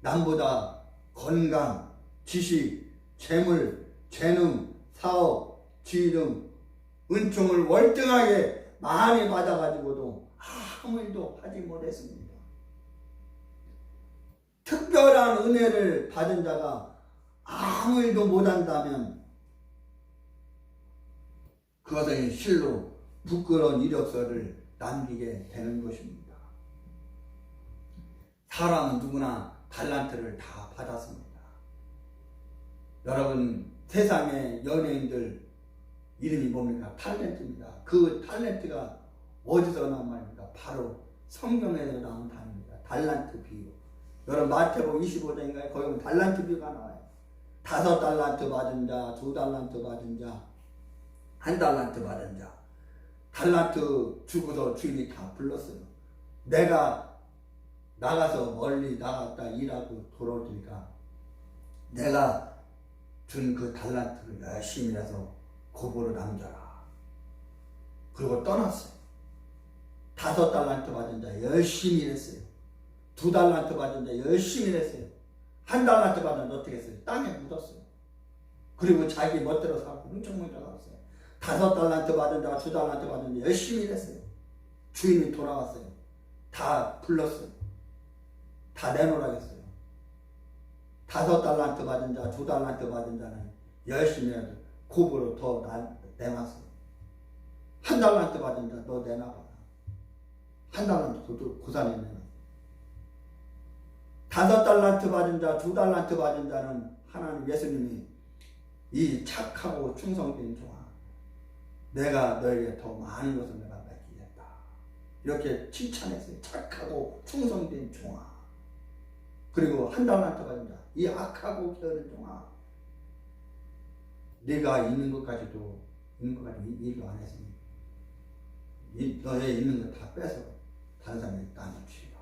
남보다 건강, 지식, 재물, 재능, 사업, 지위 등 은총을 월등하게 많이 받아가지고도 아무 일도 하지 못했습니다. 특별한 은혜를 받은 자가 아무 일도 못한다면 그것은 실로 부끄러운 이력서를 남기게 되는 것입니다. 사람은 누구나 달란트를 다 받았습니다. 여러분, 세상의 연예인들 이름이 뭡니까? 탤런트입니다. 그 탤런트가 어디서 나온 말입니까? 바로 성경에서 나온 단어입니다. 달란트 비유. 여러분, 마태복음 25장인가요? 거기 보면 달란트 비유가 나와요. 5달란트 받은 자, 2달란트 받은 자, 1달란트 받은 자. 달란트 주고서 주인이 다 불렀어요. 내가 나가서 멀리 나갔다 일하고 돌아올 테니까 내가 준 그 달란트를 열심히 해서 고보로 남겨라. 그리고 떠났어요. 5달란트 받은 자 열심히 일했어요. 2달란트 받은 자 열심히 일했어요. 1달란트 받은 자 어떻게 했어요? 땅에 묻었어요. 그리고 자기 멋대로 살고 훔쳐먹으러 갔어요. 5달란트 받은 자, 2달란트 받은 자 열심히 일했어요. 주인이 돌아왔어요. 다 불렀어요. 다 내놓으라고 했어요. 5달란트 받은 자, 2달란트 받은 자는 열심히 해도 곱으로 더 내놨어요. 1달란트 받은 자 너 내놔봐라. 1달란트 고산에 내놔. 5달란트 받은 자, 2달란트 받은 자는 하나님 예수님이 이 착하고 충성된 종아, 내가 너에게 더 많은 것을 내가 맡기겠다. 이렇게 칭찬했어요. 착하고 충성된 종아. 그리고 1달란트 받은 자, 이 악하고 게으른 종아, 네가 있는 것까지도 일도 안 했으니 너의 있는 거 다 빼서 다른 사람에게 나눠주리라.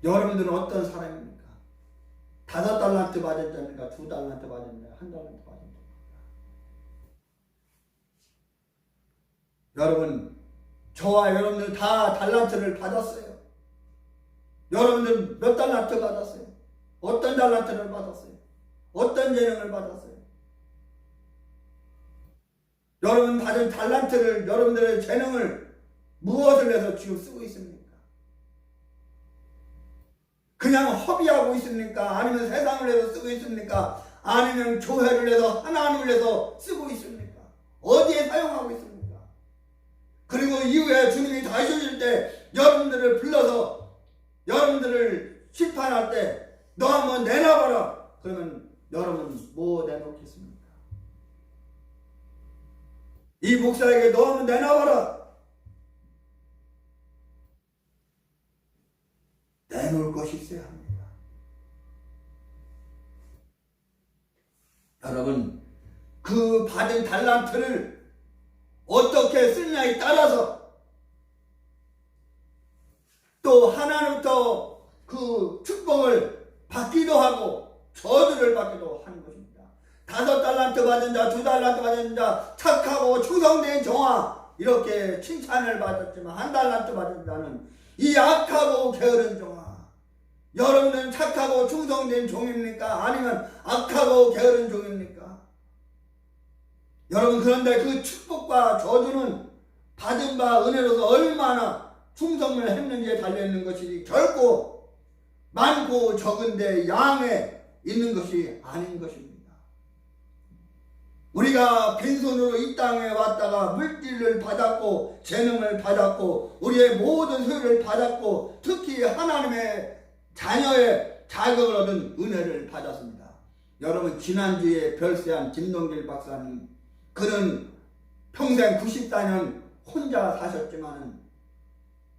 여러분들은 어떤 사람입니까? 5달란트 받은 자입니까? 2달란트 받은 자, 1달란트 받은 자. 여러분, 저와 여러분들 다 달란트를 받았어요. 여러분들 몇 달란트 받았어요? 어떤 달란트를 받았어요? 어떤 재능을 받았어요? 여러분 받은 달란트를, 여러분들의 재능을 무엇을 해서 지금 쓰고 있습니까? 그냥 허비하고 있습니까? 아니면 세상을 해서 쓰고 있습니까? 아니면 교회를 해서 하나님을 해서 쓰고 있습니까? 어디에 사용하고 있습니까? 그리고 이후에 주님이 다시 오실 때 여러분들을 불러서 여러분들을 심판할 때 너 한번 내놔봐라. 그러면 여러분 뭐 내놓겠습니까? 이 목사에게 너 한번 내놔봐라. 내놓을 것이 있어야 합니다. 여러분, 그 받은 달란트를 어떻게 쓰느냐에 따라서 또 하나님부터 그 축복을 받기도 하고 저주를 받기도 하는 것입니다. 5달란트 받은 자, 2달란트 받은 자, 착하고 충성된 종아, 이렇게 칭찬을 받았지만 1달란트 받은 자는 이 악하고 게으른 종아. 여러분은 착하고 충성된 종입니까? 아니면 악하고 게으른 종입니까? 여러분, 그런데 그 축복과 저주는 받은 바 은혜로서 얼마나 충성을 했는지에 달려있는 것이지 결코 많고 적은데 양에 있는 것이 아닌 것입니다. 우리가 빈손으로 이 땅에 왔다가 물질을 받았고 재능을 받았고 우리의 모든 소유를 받았고 특히 하나님의 자녀의 자격을 얻은 은혜를 받았습니다. 여러분, 지난주에 별세한 김동길 박사님, 그는 평생 94년 혼자 사셨지만은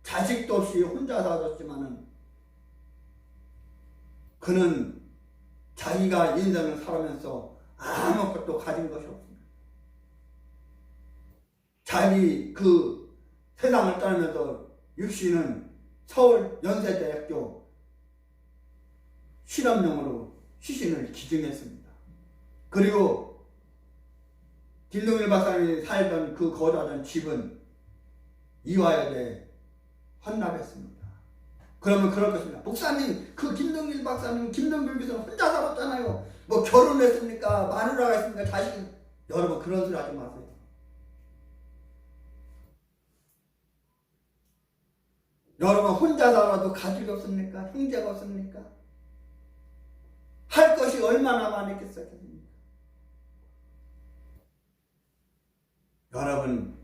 자식도 없이 혼자 사셨지만은 그는 자기가 인생을 살아면서 아무것도 가진 것이 없습니다. 자기 그 세상을 떠나면서 육신은 서울 연세대학교 실험용으로 시신을 기증했습니다. 그리고 김동일 박사님이 살던 그 거대한 집은 이화여대에 헌납했습니다. 그러면 그럴 것입니다. 목사님, 그 김동길 박사님, 김동길 교수는 혼자 살았잖아요. 뭐 결혼했습니까? 마누라가 있습니까? 자식. 여러분, 그런 소리 하지 마세요. 여러분 혼자 살아도 가족이 없습니까? 형제가 없습니까? 할 것이 얼마나 많겠습니까? 여러분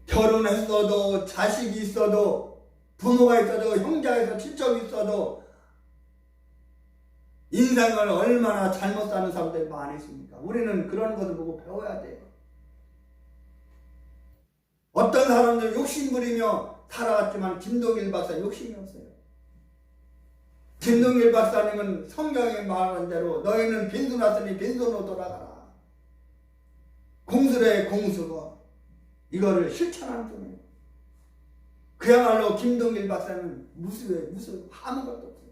결혼했어도 자식이 있어도 부모가 있어도 형제가 있어도 친척이 있어도 인생을 얼마나 잘못 사는 사람들이 많이 있습니까? 우리는 그런 것을 보고 배워야 돼요. 어떤 사람들 욕심부리며 살아갔지만 김동일 박사 욕심이 없어요. 김동일 박사님은 성경에 말한 대로 너희는 빈손 왔으니 빈손으로 돌아가라. 공수래 공수고 이거를 실천하는 분이에요. 그야말로 김동일 박사는 무슨 아무것도 없어요.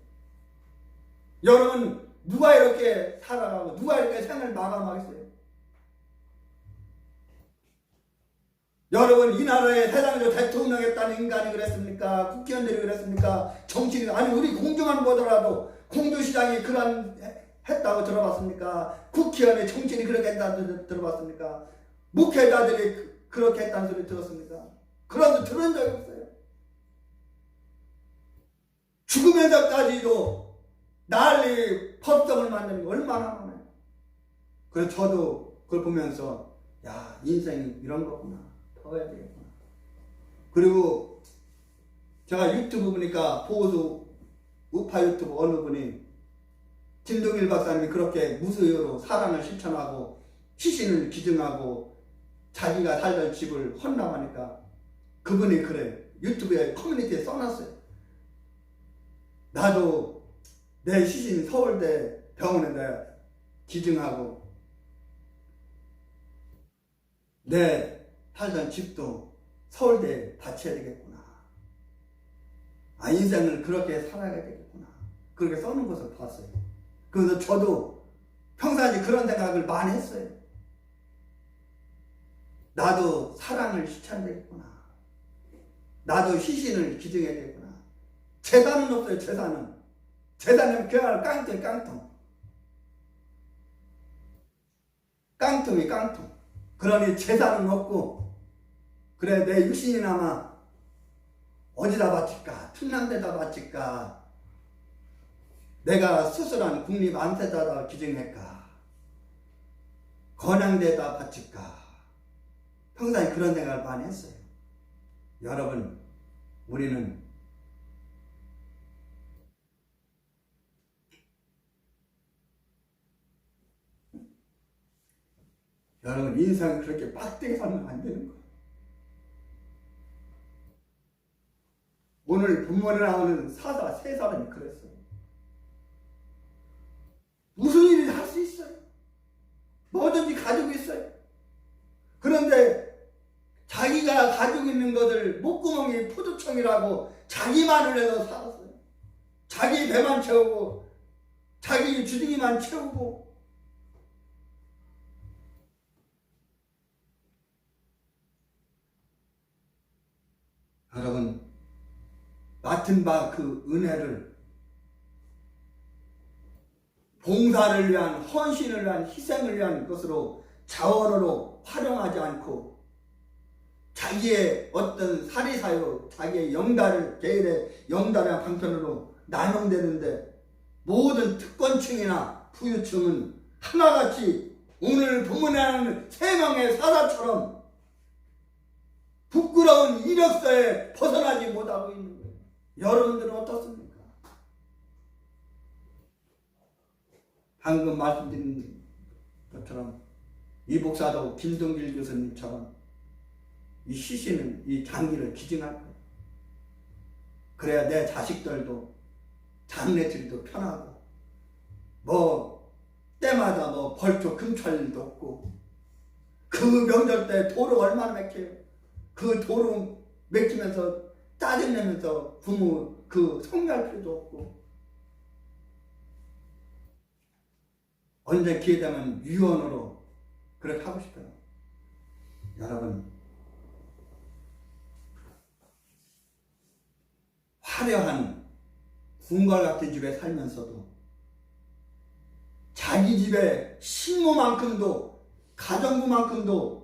여러분 누가 이렇게 살아가고 누가 이렇게 생을 마감하겠어요? 여러분 이 나라에 세상에서 대통령 했다는 인간이 그랬습니까? 국회의원들이 그랬습니까? 정치인 아니 우리 공주만 보더라도 공주시장이 그런 했다고 들어봤습니까? 국회의원이 정치인이 그렇게 했다고 들어봤습니까? 목회자들이 그렇게 했다는 소리 들었습니까? 그런 소 들은 적이 없어요. 죽으면서까지도 난리 법정을 만드는 게 얼마나 많아요. 그래서 저도 그걸 보면서 야 인생이 이런 거구나. 더해야 되겠구나. 그리고 제가 유튜브 보니까 보수 우파 유튜브 어느 분이 김동일 박사님이 그렇게 무수유로 사랑을 실천하고 시신을 기증하고 자기가 살던 집을 헌납하니까 그분이 그래 유튜브에 커뮤니티에 써놨어요. 나도 내 시신 서울대 병원에다 기증하고 내 살던 집도 서울대에 바쳐야 되겠구나. 아 인생을 그렇게 살아야 되겠구나. 그렇게 써놓은 것을 봤어요. 그래서 저도 평상시 그런 생각을 많이 했어요. 나도 사랑을 실천해야 되겠구나. 나도 시신을 기증해야 되겠구나. 재산은 없어요. 재산은 그냥 깡통. 깡통이 깡통. 그러니 재산은 없고 그래 내 육신이나마 어디다 바칠까? 충남대다 바칠까? 내가 수술한 국립암세자다 기증할까? 건양대다 바칠까? 평소에 그런 생각을 많이 했어요. 여러분 우리는 여러분 인생 그렇게 빡대게 살면 안 되는 거예요. 오늘 본문에 나오는 사자 세 사람이 그랬어요. 무슨 일을 할 수 있어요. 뭐든지 가지고 있어요. 그런데 자기가 가지고 있는 것을 목구멍이 포도청이라고 자기만을 해서 살았어요. 자기 배만 채우고 자기 주둥이만 채우고 여러분 맡은 바 그 은혜를 봉사를 위한 헌신을 위한 희생을 위한 것으로 자원으로 활용하지 않고 자기의 어떤 사리사욕 자기의 영달을 계열의 영달의 방편으로 남용되는데 모든 특권층이나 부유층은 하나같이 오늘 본문에 하는 세 명의 사자처럼 부끄러운 이력서에 벗어나지 못하고 있는 거예요. 여러분들은 어떻습니까? 방금 말씀드린 것처럼 이 목사도 김동길 교수님처럼 이 시신을 이 장기를 기증할 거예요. 그래야 내 자식들도 장례질도 편하고 뭐 때마다 뭐 벌초 금찰 일도 없고 그 명절 때 도로 얼마나 막혀요. 그 도로 맥히면서 짜증내면서 부모 그 성묘할 필요도 없고 언제 기회되면 유언으로 그렇게 하고 싶어요. 여러분 화려한 궁궐 같은 집에 살면서도 자기 집에 식모만큼도 가정부만큼도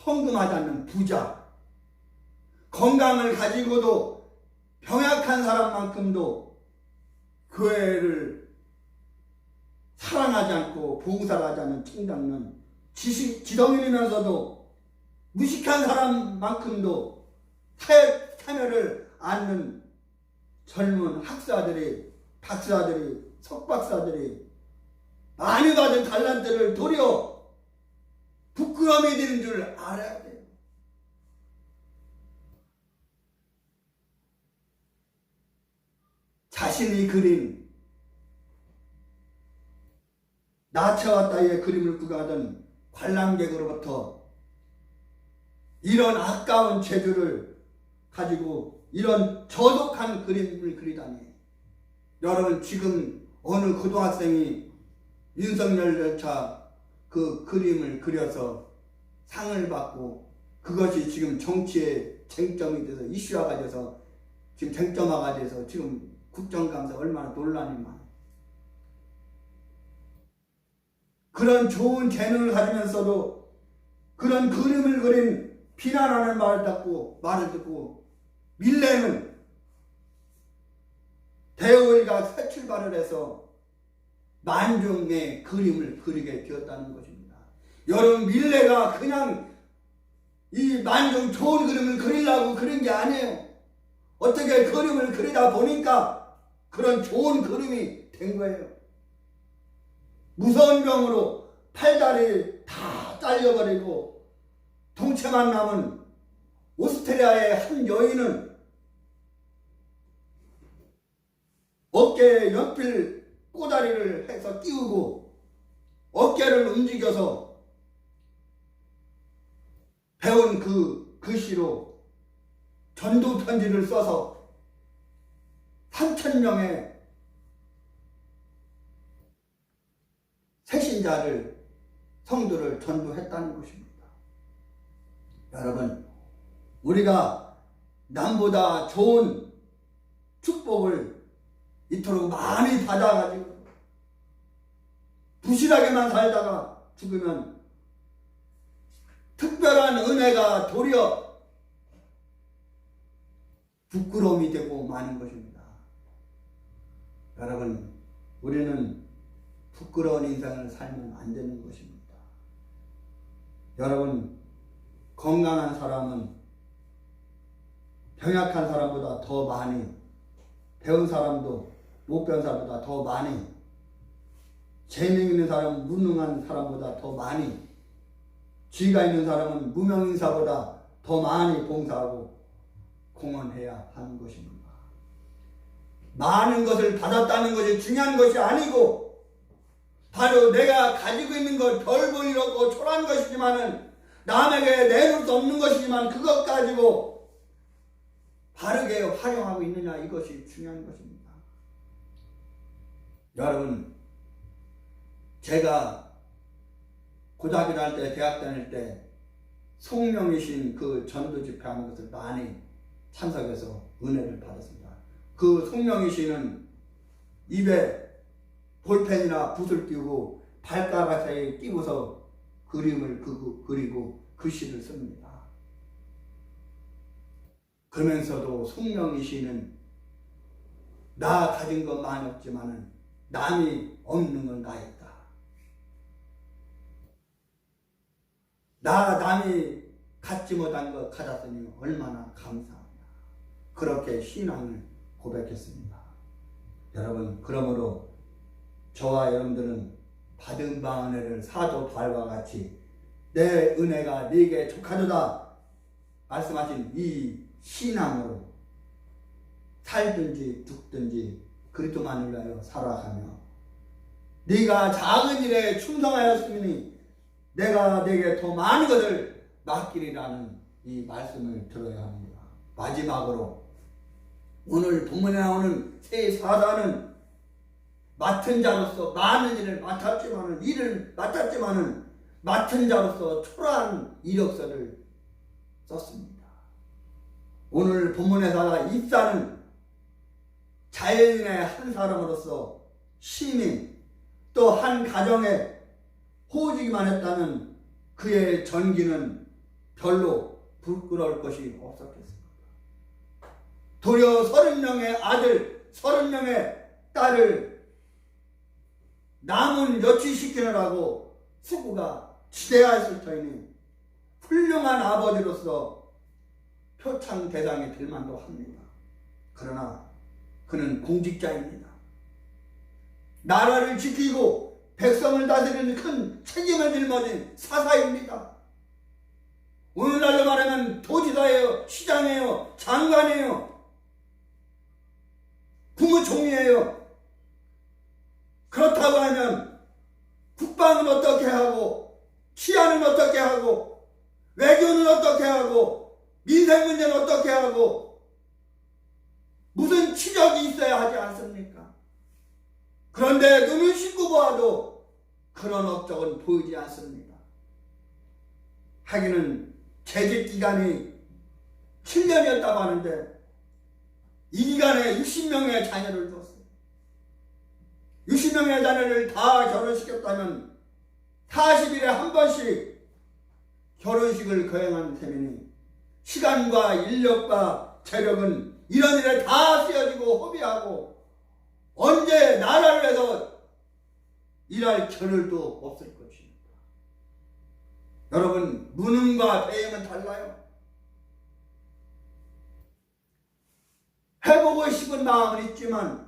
헌금하지 않는 부자 건강을 가지고도 병약한 사람만큼도 교회를 사랑하지 않고 봉사하지 않는 청장은 지성인이면서도 무식한 사람만큼도 사회 참여를 않는 젊은 학사들이, 박사들이, 석박사들이 많이 받은 달란트를 도리어 부끄러움이 되는 줄 알아야 돼요. 자신이 그린 나체와 따위의 그림을 구가하던 관람객으로부터 이런 아까운 재주를 가지고 이런 저속한 그림을 그리다니, 여러분 지금 어느 고등학생이 윤석열 열차 그 그림을 그려서 상을 받고 그것이 지금 정치의 쟁점이 돼서 이슈화가 돼서 지금 쟁점화가 돼서 지금 국정감사 얼마나 논란이 많아요. 그런 좋은 재능을 가지면서도 그런 그림을 그린 비난하는 말을 듣고 밀레는 대오일가 새 출발을 해서 만종의 그림을 그리게 되었다는 것입니다. 여러분, 밀레가 그냥 이 만종 좋은 그림을 그리려고 그린 게 아니에요. 어떻게 그림을 그리다 보니까 그런 좋은 그림이 된 거예요. 무서운 병으로 팔다리 다 잘려버리고 동체만 남은 오스트리아의 한 여인은 어깨에 연필 꼬다리를 해서 끼우고 어깨를 움직여서 배운 그 글씨로 전도 편지를 써서 3,000명의 새신자를, 성도를 전도했다는 것입니다. 여러분, 우리가 남보다 좋은 축복을 이토록 많이 받아가지고 부실하게만 살다가 죽으면 특별한 은혜가 도리어 부끄러움이 되고 마는 것입니다. 여러분, 우리는 부끄러운 인생을 살면 안 되는 것입니다. 여러분, 건강한 사람은 병약한 사람보다 더 많이, 배운 사람도 못 배운 사람보다 더 많이, 재능 있는 사람은 무능한 사람보다 더 많이, 지위가 있는 사람은 무명인사보다 더 많이 봉사하고 공헌해야 하는 것입니다. 많은 것을 받았다는 것이 중요한 것이 아니고 바로 내가 가지고 있는 것 별 볼 일 없고 초라한 것이지만은 남에게 내놓을 수 없는 것이지만 그것 가지고 바르게 활용하고 있느냐, 이것이 중요한 것입니다. 여러분, 제가 고등학교 다닐 때, 대학 다닐 때 송명이신 그 전도 집회하는 것을 많이 참석해서 은혜를 받았습니다. 그 송명이신은 입에 볼펜이나 붓을 끼우고 발가락 사이에 끼고서 그림을 그리고 글씨를 씁니다. 그러면서도 송명희 씨는 나 가진 건 많이 없지만은 남이 없는 건 나 있다. 남이 갖지 못한 것 가졌으니 얼마나 감사하냐. 그렇게 신앙을 고백했습니다. 여러분, 그러므로 저와 여러분들은 받은 바 은혜를 사도 바울과 같이 내 은혜가 네게 족하도다 말씀하신 이 신앙으로 살든지 죽든지 그리스도만을 위하여 살아가며 네가 작은 일에 충성하였으니 내가 네게 더 많은 것을 맡기리라는 이 말씀을 들어야 합니다. 마지막으로 오늘 본문에 나오는 새 사단은 맡은 자로서 많은 일을 맡았지만은 맡은 자로서 초라한 이력서를 썼습니다. 오늘 본문에서 입사는 자연인의 한 사람으로서 시민, 또 한 가정에 호지기만 했다는 그의 전기는 별로 부끄러울 것이 없었겠습니다. 도리어 30명의 아들, 30명의 딸을 남은 여취시키느라고 수고가 지대하였을 터이니 훌륭한 아버지로서 표창 대상이 될 만도 합니다. 그러나 그는 공직자입니다. 나라를 지키고 백성을 다스리는 큰 책임을 짊어진 사사입니다. 오늘날로 말하면 도지사예요, 시장이에요, 장관이에요, 국무총리예요. 그렇다고 하면 국방은 어떻게 하고, 치안은 어떻게 하고, 외교는 어떻게 하고, 민생 문제는 어떻게 하고, 무슨 치적이 있어야 하지 않습니까? 그런데 눈을 씻고 보아도 그런 업적은 보이지 않습니다. 하기는 재직 기간이 7년이었다고 하는데 이 기간에 60명의 자녀를 뒀어요. 60명의 자녀를 다 결혼시켰다면 40일에 한 번씩 결혼식을 거행한 셈이니 시간과 인력과 재력은 이런 일에 다 쓰여지고 허비하고 언제 나라를 해서 일할 겨를도 없을 것입니다. 여러분, 무능과 배임은 달라요. 해보고 싶은 마음은 있지만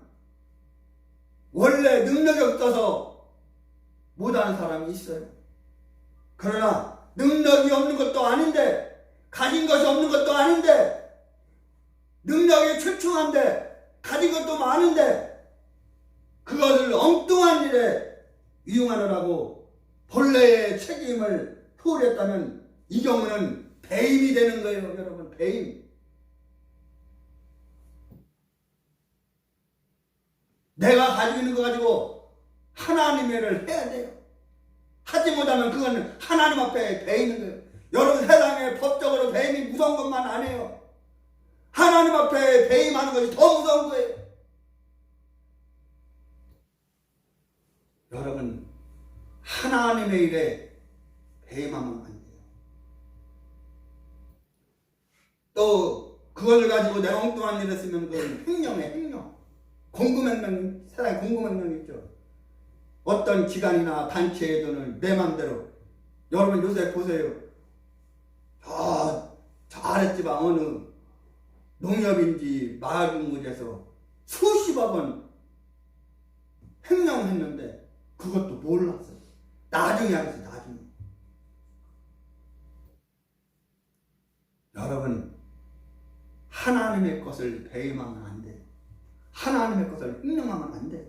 원래 능력이 없어서 못하는 사람이 있어요. 그러나 능력이 없는 것도 아닌데, 가진 것이 없는 것도 아닌데, 능력이 출중한데 가진 것도 많은데 그것을 엉뚱한 일에 이용하느라고 본래의 책임을 소홀했다면 이 경우는 배임이 되는 거예요. 여러분, 배임. 내가 가지고 있는 거 가지고 하나님의 일을 해야 돼요. 하지 못하면 그건 하나님 앞에 배이는 거예요. 여러분, 세상에 법적으로 배임이 무서운 것만 아니에요. 하나님 앞에 배임하는 것이 더 무서운 거예요. 여러분, 하나님의 일에 배임하면 안 돼요. 또 그걸 가지고 내가 엉뚱한 일을 했으면 그건 횡령이에요. 횡령. 공금횡령, 세상에 공금횡령 있죠. 어떤 기관이나 단체의 돈을 내 맘대로. 여러분, 요새 보세요. 저 아랫집 어느 농협인지 마을공무지에서 수십억 원 횡령했는데 그것도 몰랐어요. 나중에 알았어요. 나중에. 여러분, 하나님의 것을 배임하면 안 돼요. 하나님의 것을 횡령하면 안 돼요.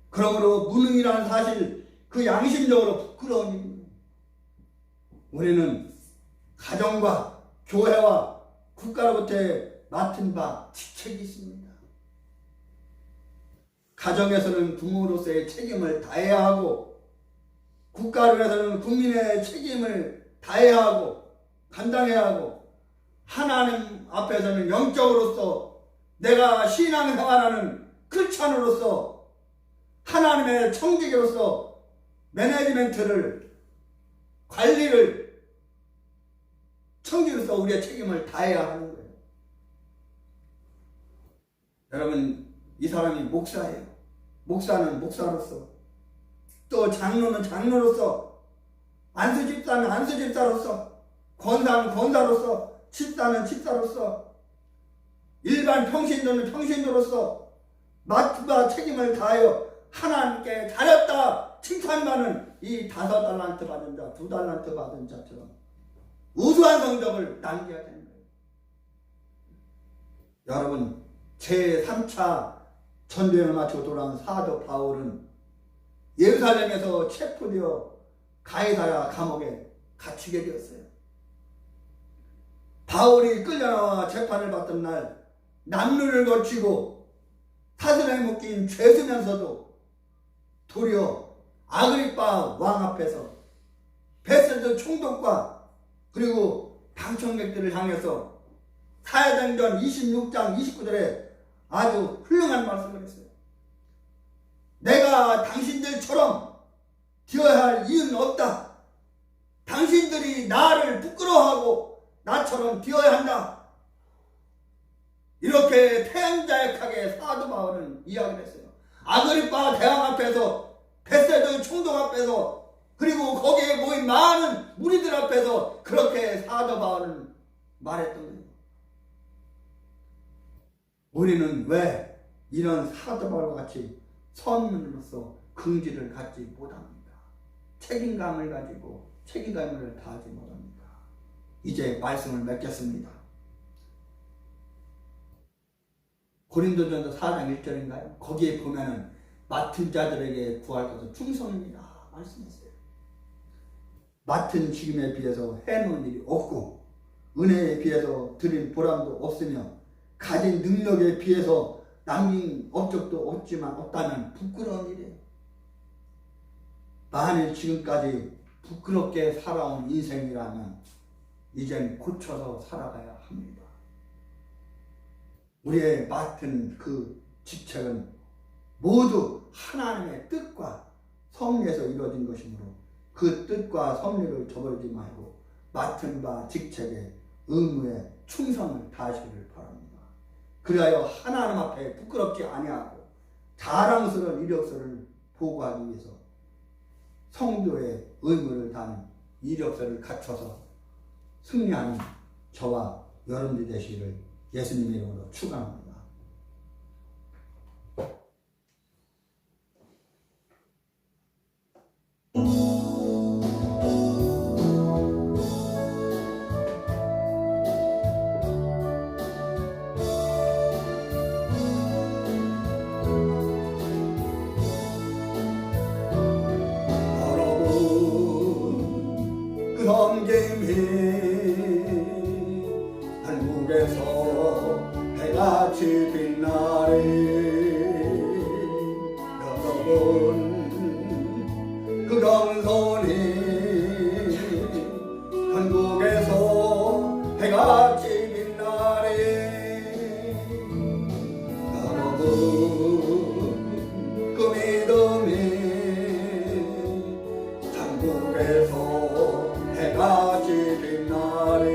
그러므로 무능이라는 사실, 그 양심적으로 부끄러운 일입니다. 우리는 가정과 교회와 국가로부터 맡은 바 직책이 있습니다. 가정에서는 부모로서의 책임을 다해야 하고, 국가로서는 국민의 책임을 다해야 하고 감당해야 하고, 하나님 앞에서는 영적으로서 내가 신앙생활하는 크리스찬으로서 하나님의 청지기로서 매니지먼트를, 관리를, 청지로서 우리의 책임을 다해야 하는 거예요. 여러분, 이 사람이 목사예요. 목사는 목사로서, 또 장로는 장로로서, 안수집사는 안수집사로서, 권사는 권사로서, 집사는 집사로서, 일반 평신도는 평신도로서 맡과 책임을 다하여 하나님께 잘했다 칭찬받는 이 5달란트 받은 자, 2달란트 받은 자처럼 우수한 성적을 남겨야 되는 거예요. 여러분, 제3차 전도여행을 마치고 돌아온 사도 바울은 예루살렘에서 체포되어 가이사랴 감옥에 갇히게 되었어요. 바울이 끌려나와 재판을 받던 날 남루를 거치고 사슬에 묶인 죄수면서도 도리어 아그리빠 왕 앞에서 베세드 총독과 그리고 방청객들을 향해서 사도행전 26장 29절에 아주 훌륭한 말씀을 했어요. 내가 당신들처럼 되어야 할 이유는 없다. 당신들이 나를 부끄러워하고 나처럼 되어야 한다. 이렇게 태양자약하게 사도 바울은 이야기를 했어요. 아그리파 대왕 앞에서, 베세드 총독 앞에서, 그리고 거기에 모인 많은 무리들 앞에서 그렇게 사도 바울은 말했던 거예요. 우리는 왜 이런 사도 바울과 같이 선민으로서 긍지를 갖지 못합니까? 책임감을 가지고 책임감을 다하지 못합니다. 이제 말씀을 맺겠습니다. 고린도전서 4장 1절인가요? 거기에 보면은 맡은 자들에게 구할 것은 충성입니다 말씀했어요. 맡은 직임에 비해서 해놓은 일이 없고 은혜에 비해서 드릴 보람도 없으며 가진 능력에 비해서 남긴 업적도 없다면 부끄러운 일이에요. 만일 지금까지 부끄럽게 살아온 인생이라면 이젠 고쳐서 살아가야 합니다. 우리의 맡은 그 직책은 모두 하나님의 뜻과 섭리에서 이루어진 것이므로 그 뜻과 섭리를 저버리지 말고 맡은 바 직책의 의무에 충성을 다하시기를 바랍니다. 그리하여 하나님 앞에 부끄럽지 아니하고 자랑스러운 이력서를 보고하기 위해서 성도의 의무를 다하는 이력서를 갖춰서 승리하는 저와 여러분들이 되시기를 예수님의 이름으로 축원합니다. 그런 김이 한국에서 해같이 빛나리. 여러분 그런 손이 한국에서 해같이 빛나리. 여러분 그 믿음이 한국에서 해같이 빛나리.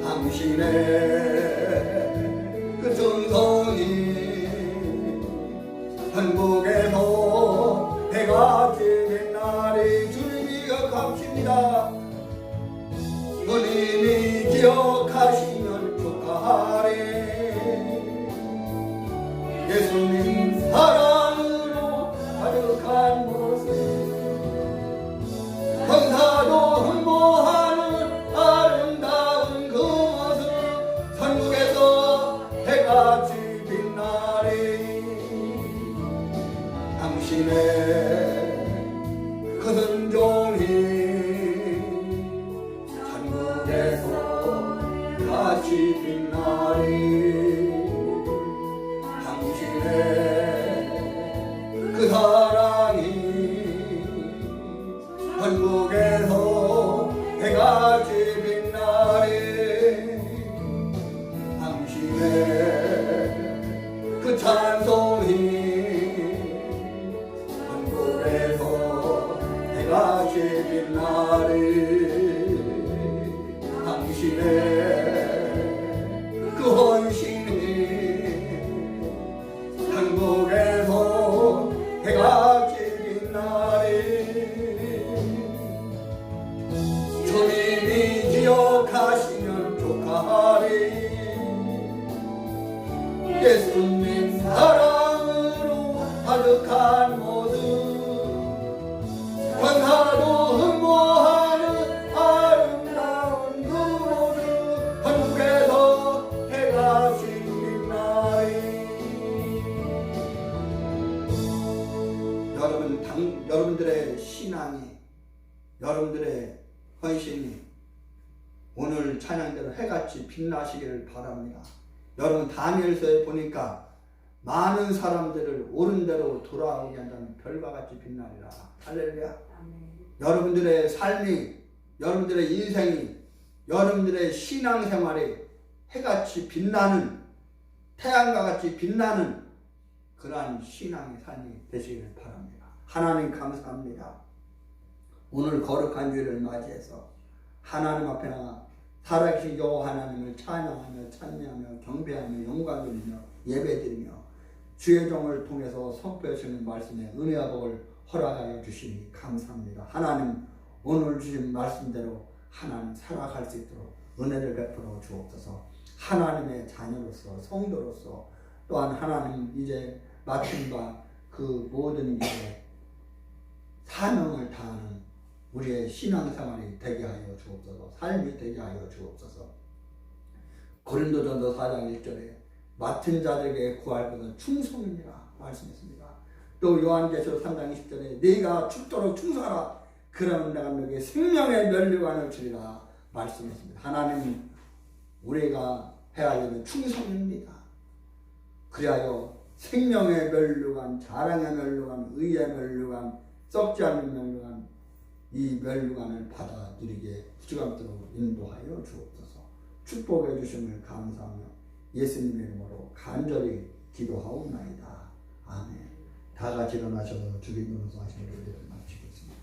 당신의 그 정성이 한국에서 해같이 빛나리. 주님이 기억하십니다. 주님이 기억하시면 축하하리. 예수님 사랑으로 가득한 모습, 감사도 흠모하는 아름다운 그 모습, 천국에서 해같이 빛나리. 당신의 그 순종이 천국에서 같이 빛나리. 당신의 그 사랑이 한국에서 해같이 빛나리. 당신의 그 찬송이 한국에서 해같이 빛나리. 당신의 그 헌신이 한국에서 해같이 빛나리. 주님이 기억하시면 축하하리. 예수님 사랑으로 가득한 모습, 전하도 흠모하는 아름다운 그 모습, 한국에서 해같이 빛나리. 여러분들의 신앙이, 여러분들의 헌신이 오늘 찬양대로 해같이 빛나시기를 바랍니다. 여러분 다니엘서에 보니까 많은 사람들을 옳은 대로 돌아오게 한다는 별과 같이 빛나리라. 할렐루야. 여러분들의 삶이, 여러분들의 인생이, 여러분들의 신앙생활이 해같이 빛나는, 태양과 같이 빛나는 그러한 신앙의 삶이 되시기를 바랍니다. 하나님 감사합니다. 오늘 거룩한 주일을 맞이해서 하나님 앞에 나가 살아계신 여호와 하나님을 찬양하며 찬미하며 경배하며 영광 돌리며 예배드리며 주의 종을 통해서 선포하시는 말씀에 은혜와 복을 허락하여 주시니 감사합니다. 하나님 오늘 주신 말씀대로 하나님 살아갈 수 있도록 은혜를 베풀어 주옵소서. 하나님의 자녀로서 성도로서 또한 하나님 이제 맡은 바 그 모든 일에 사명을 다하는 우리의 신앙생활이 되게 하여 주옵소서. 삶이 되게 하여 주옵소서. 고린도전서 4장 1절에 맡은 자들에게 구할 것은 충성이니라 말씀했습니다. 또 요한계시록 3장 20절에 네가 죽도록 충성하라 그러면 내가 너에게 생명의 면류관을 주리라 말씀했습니다. 하나님 우리가 해야 할 일은 충성입니다. 그리하여 생명의 면류관, 자랑의 면류관, 의의 면류관, 썩지 않는 면류관, 이 면류관을 받아 누리게 주감도록 인도하여 주옵소서. 축복해 주심을 감사하며 예수님의 이름으로 간절히 기도하옵나이다. 아멘. 다 같이 일어나셔서 주기도 하시는 우리를 마치겠습니다.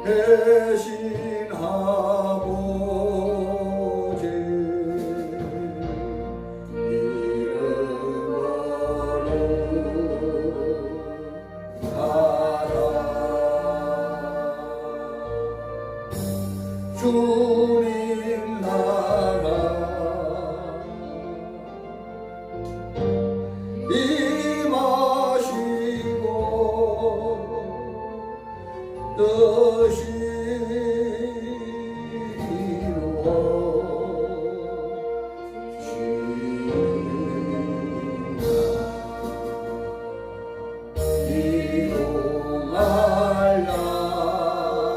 대신 아버지 이름으로 가라 주님 나라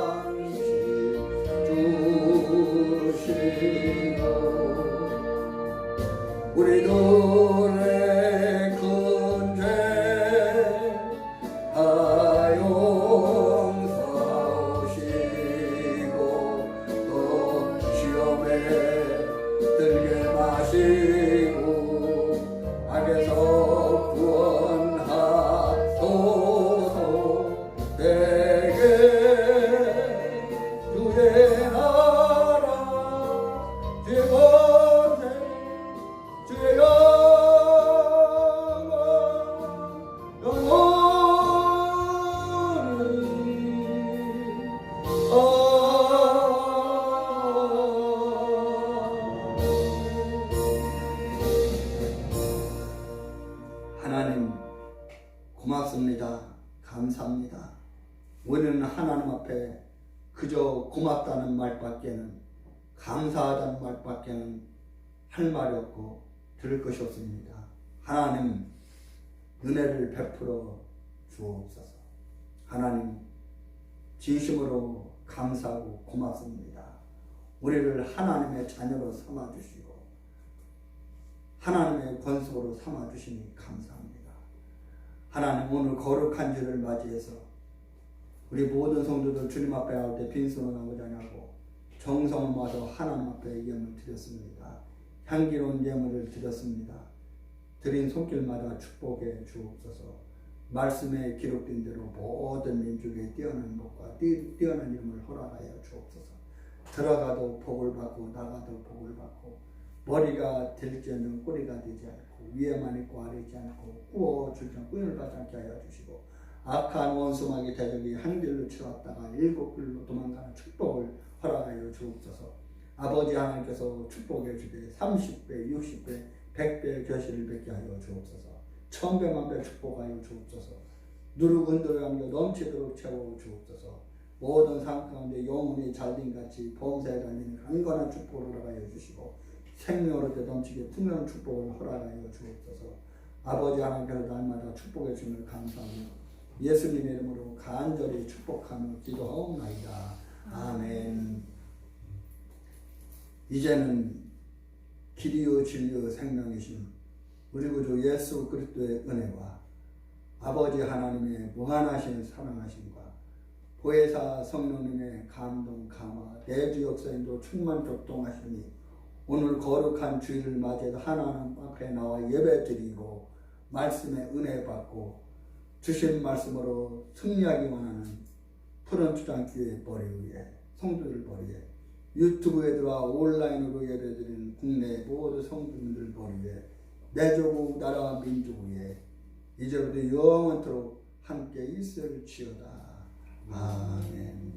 임하시고 뜻이 우리들의 큰 죄 용서하시고 또 시험에 들게 마시고 악에서 구원하소서. 내게 주의 나라 주의 권세 주의 영광 영원히 하나님 고맙습니다. 감사합니다. 우리는 하나님 앞에 그저 고맙다는 말밖에는, 감사하다는 말밖에는 할 말이 없고 들을 것이 없습니다. 하나님 은혜를 베풀어 주옵소서. 하나님 진심으로 감사하고 고맙습니다. 우리를 하나님의 자녀로 삼아주시고 하나님의 권속으로 삼아주시니 감사합니다. 하나님 오늘 거룩한 주를 맞이해서 우리 모든 성도들 주님 앞에 나올 때 빈손으로 나오지 않고 정성을 모아서 하나님 앞에 예물을 드렸습니다. 향기로운 예물을 드렸습니다. 드린 손길마다 축복해 주옵소서. 말씀에 기록된 대로 모든 민족에 뛰어난 복과 뛰어난 이름을 허락하여 주옵소서. 들어가도 복을 받고 나가도 복을 받고 머리가 될지언정 꼬리가 되지 않고 위에만 있고 아래 있지 않고 꾸어줄지언정 꾸임을 받지 않게 하여 주시고 악한 원수마귀 대적이 한 길로 치렀다가 7길로 도망가는 축복을 허락하여 주옵소서. 아버지 하나님께서 축복해 주되 30배, 60배, 100배의 결실을 뵙게 하여 주옵소서. 1000배, 1000배 축복하여 주옵소서. 누르근들을 하며 넘치도록 채워 주옵소서. 모든 상황 가운데 영혼이 잘된같이 범사에 달리는 강건한 축복을 허락하여 주시고 생명으로 넘치게 풍요한 축복을 허락하여 주옵소서. 아버지 하나님께서 날마다 축복해 주심을 감사하며 예수님의 이름으로 간절히 축복하며 기도하옵나이다. 아멘. 이제는 길이요 진리요 생명이신 우리 구주 예수 그리스도의 은혜와 아버지 하나님의 무한하신 사랑하심과 보혜사 성령님의 감동 감화 내주 역사인도 충만 격동하시니 오늘 거룩한 주일을 맞이해서 하나님 앞에 나와 예배드리고 말씀의 은혜 받고 주신 말씀으로 승리하기 원하는 푸른 주장교회 머리 위에 성도들 머리 위에 유튜브에 들어와 온라인으로 예배드리는 국내 모든 성도님들 머리 위에 내 조국 나라와 민족 위에 이제부터 영원토록 함께 있을지어다. 아멘.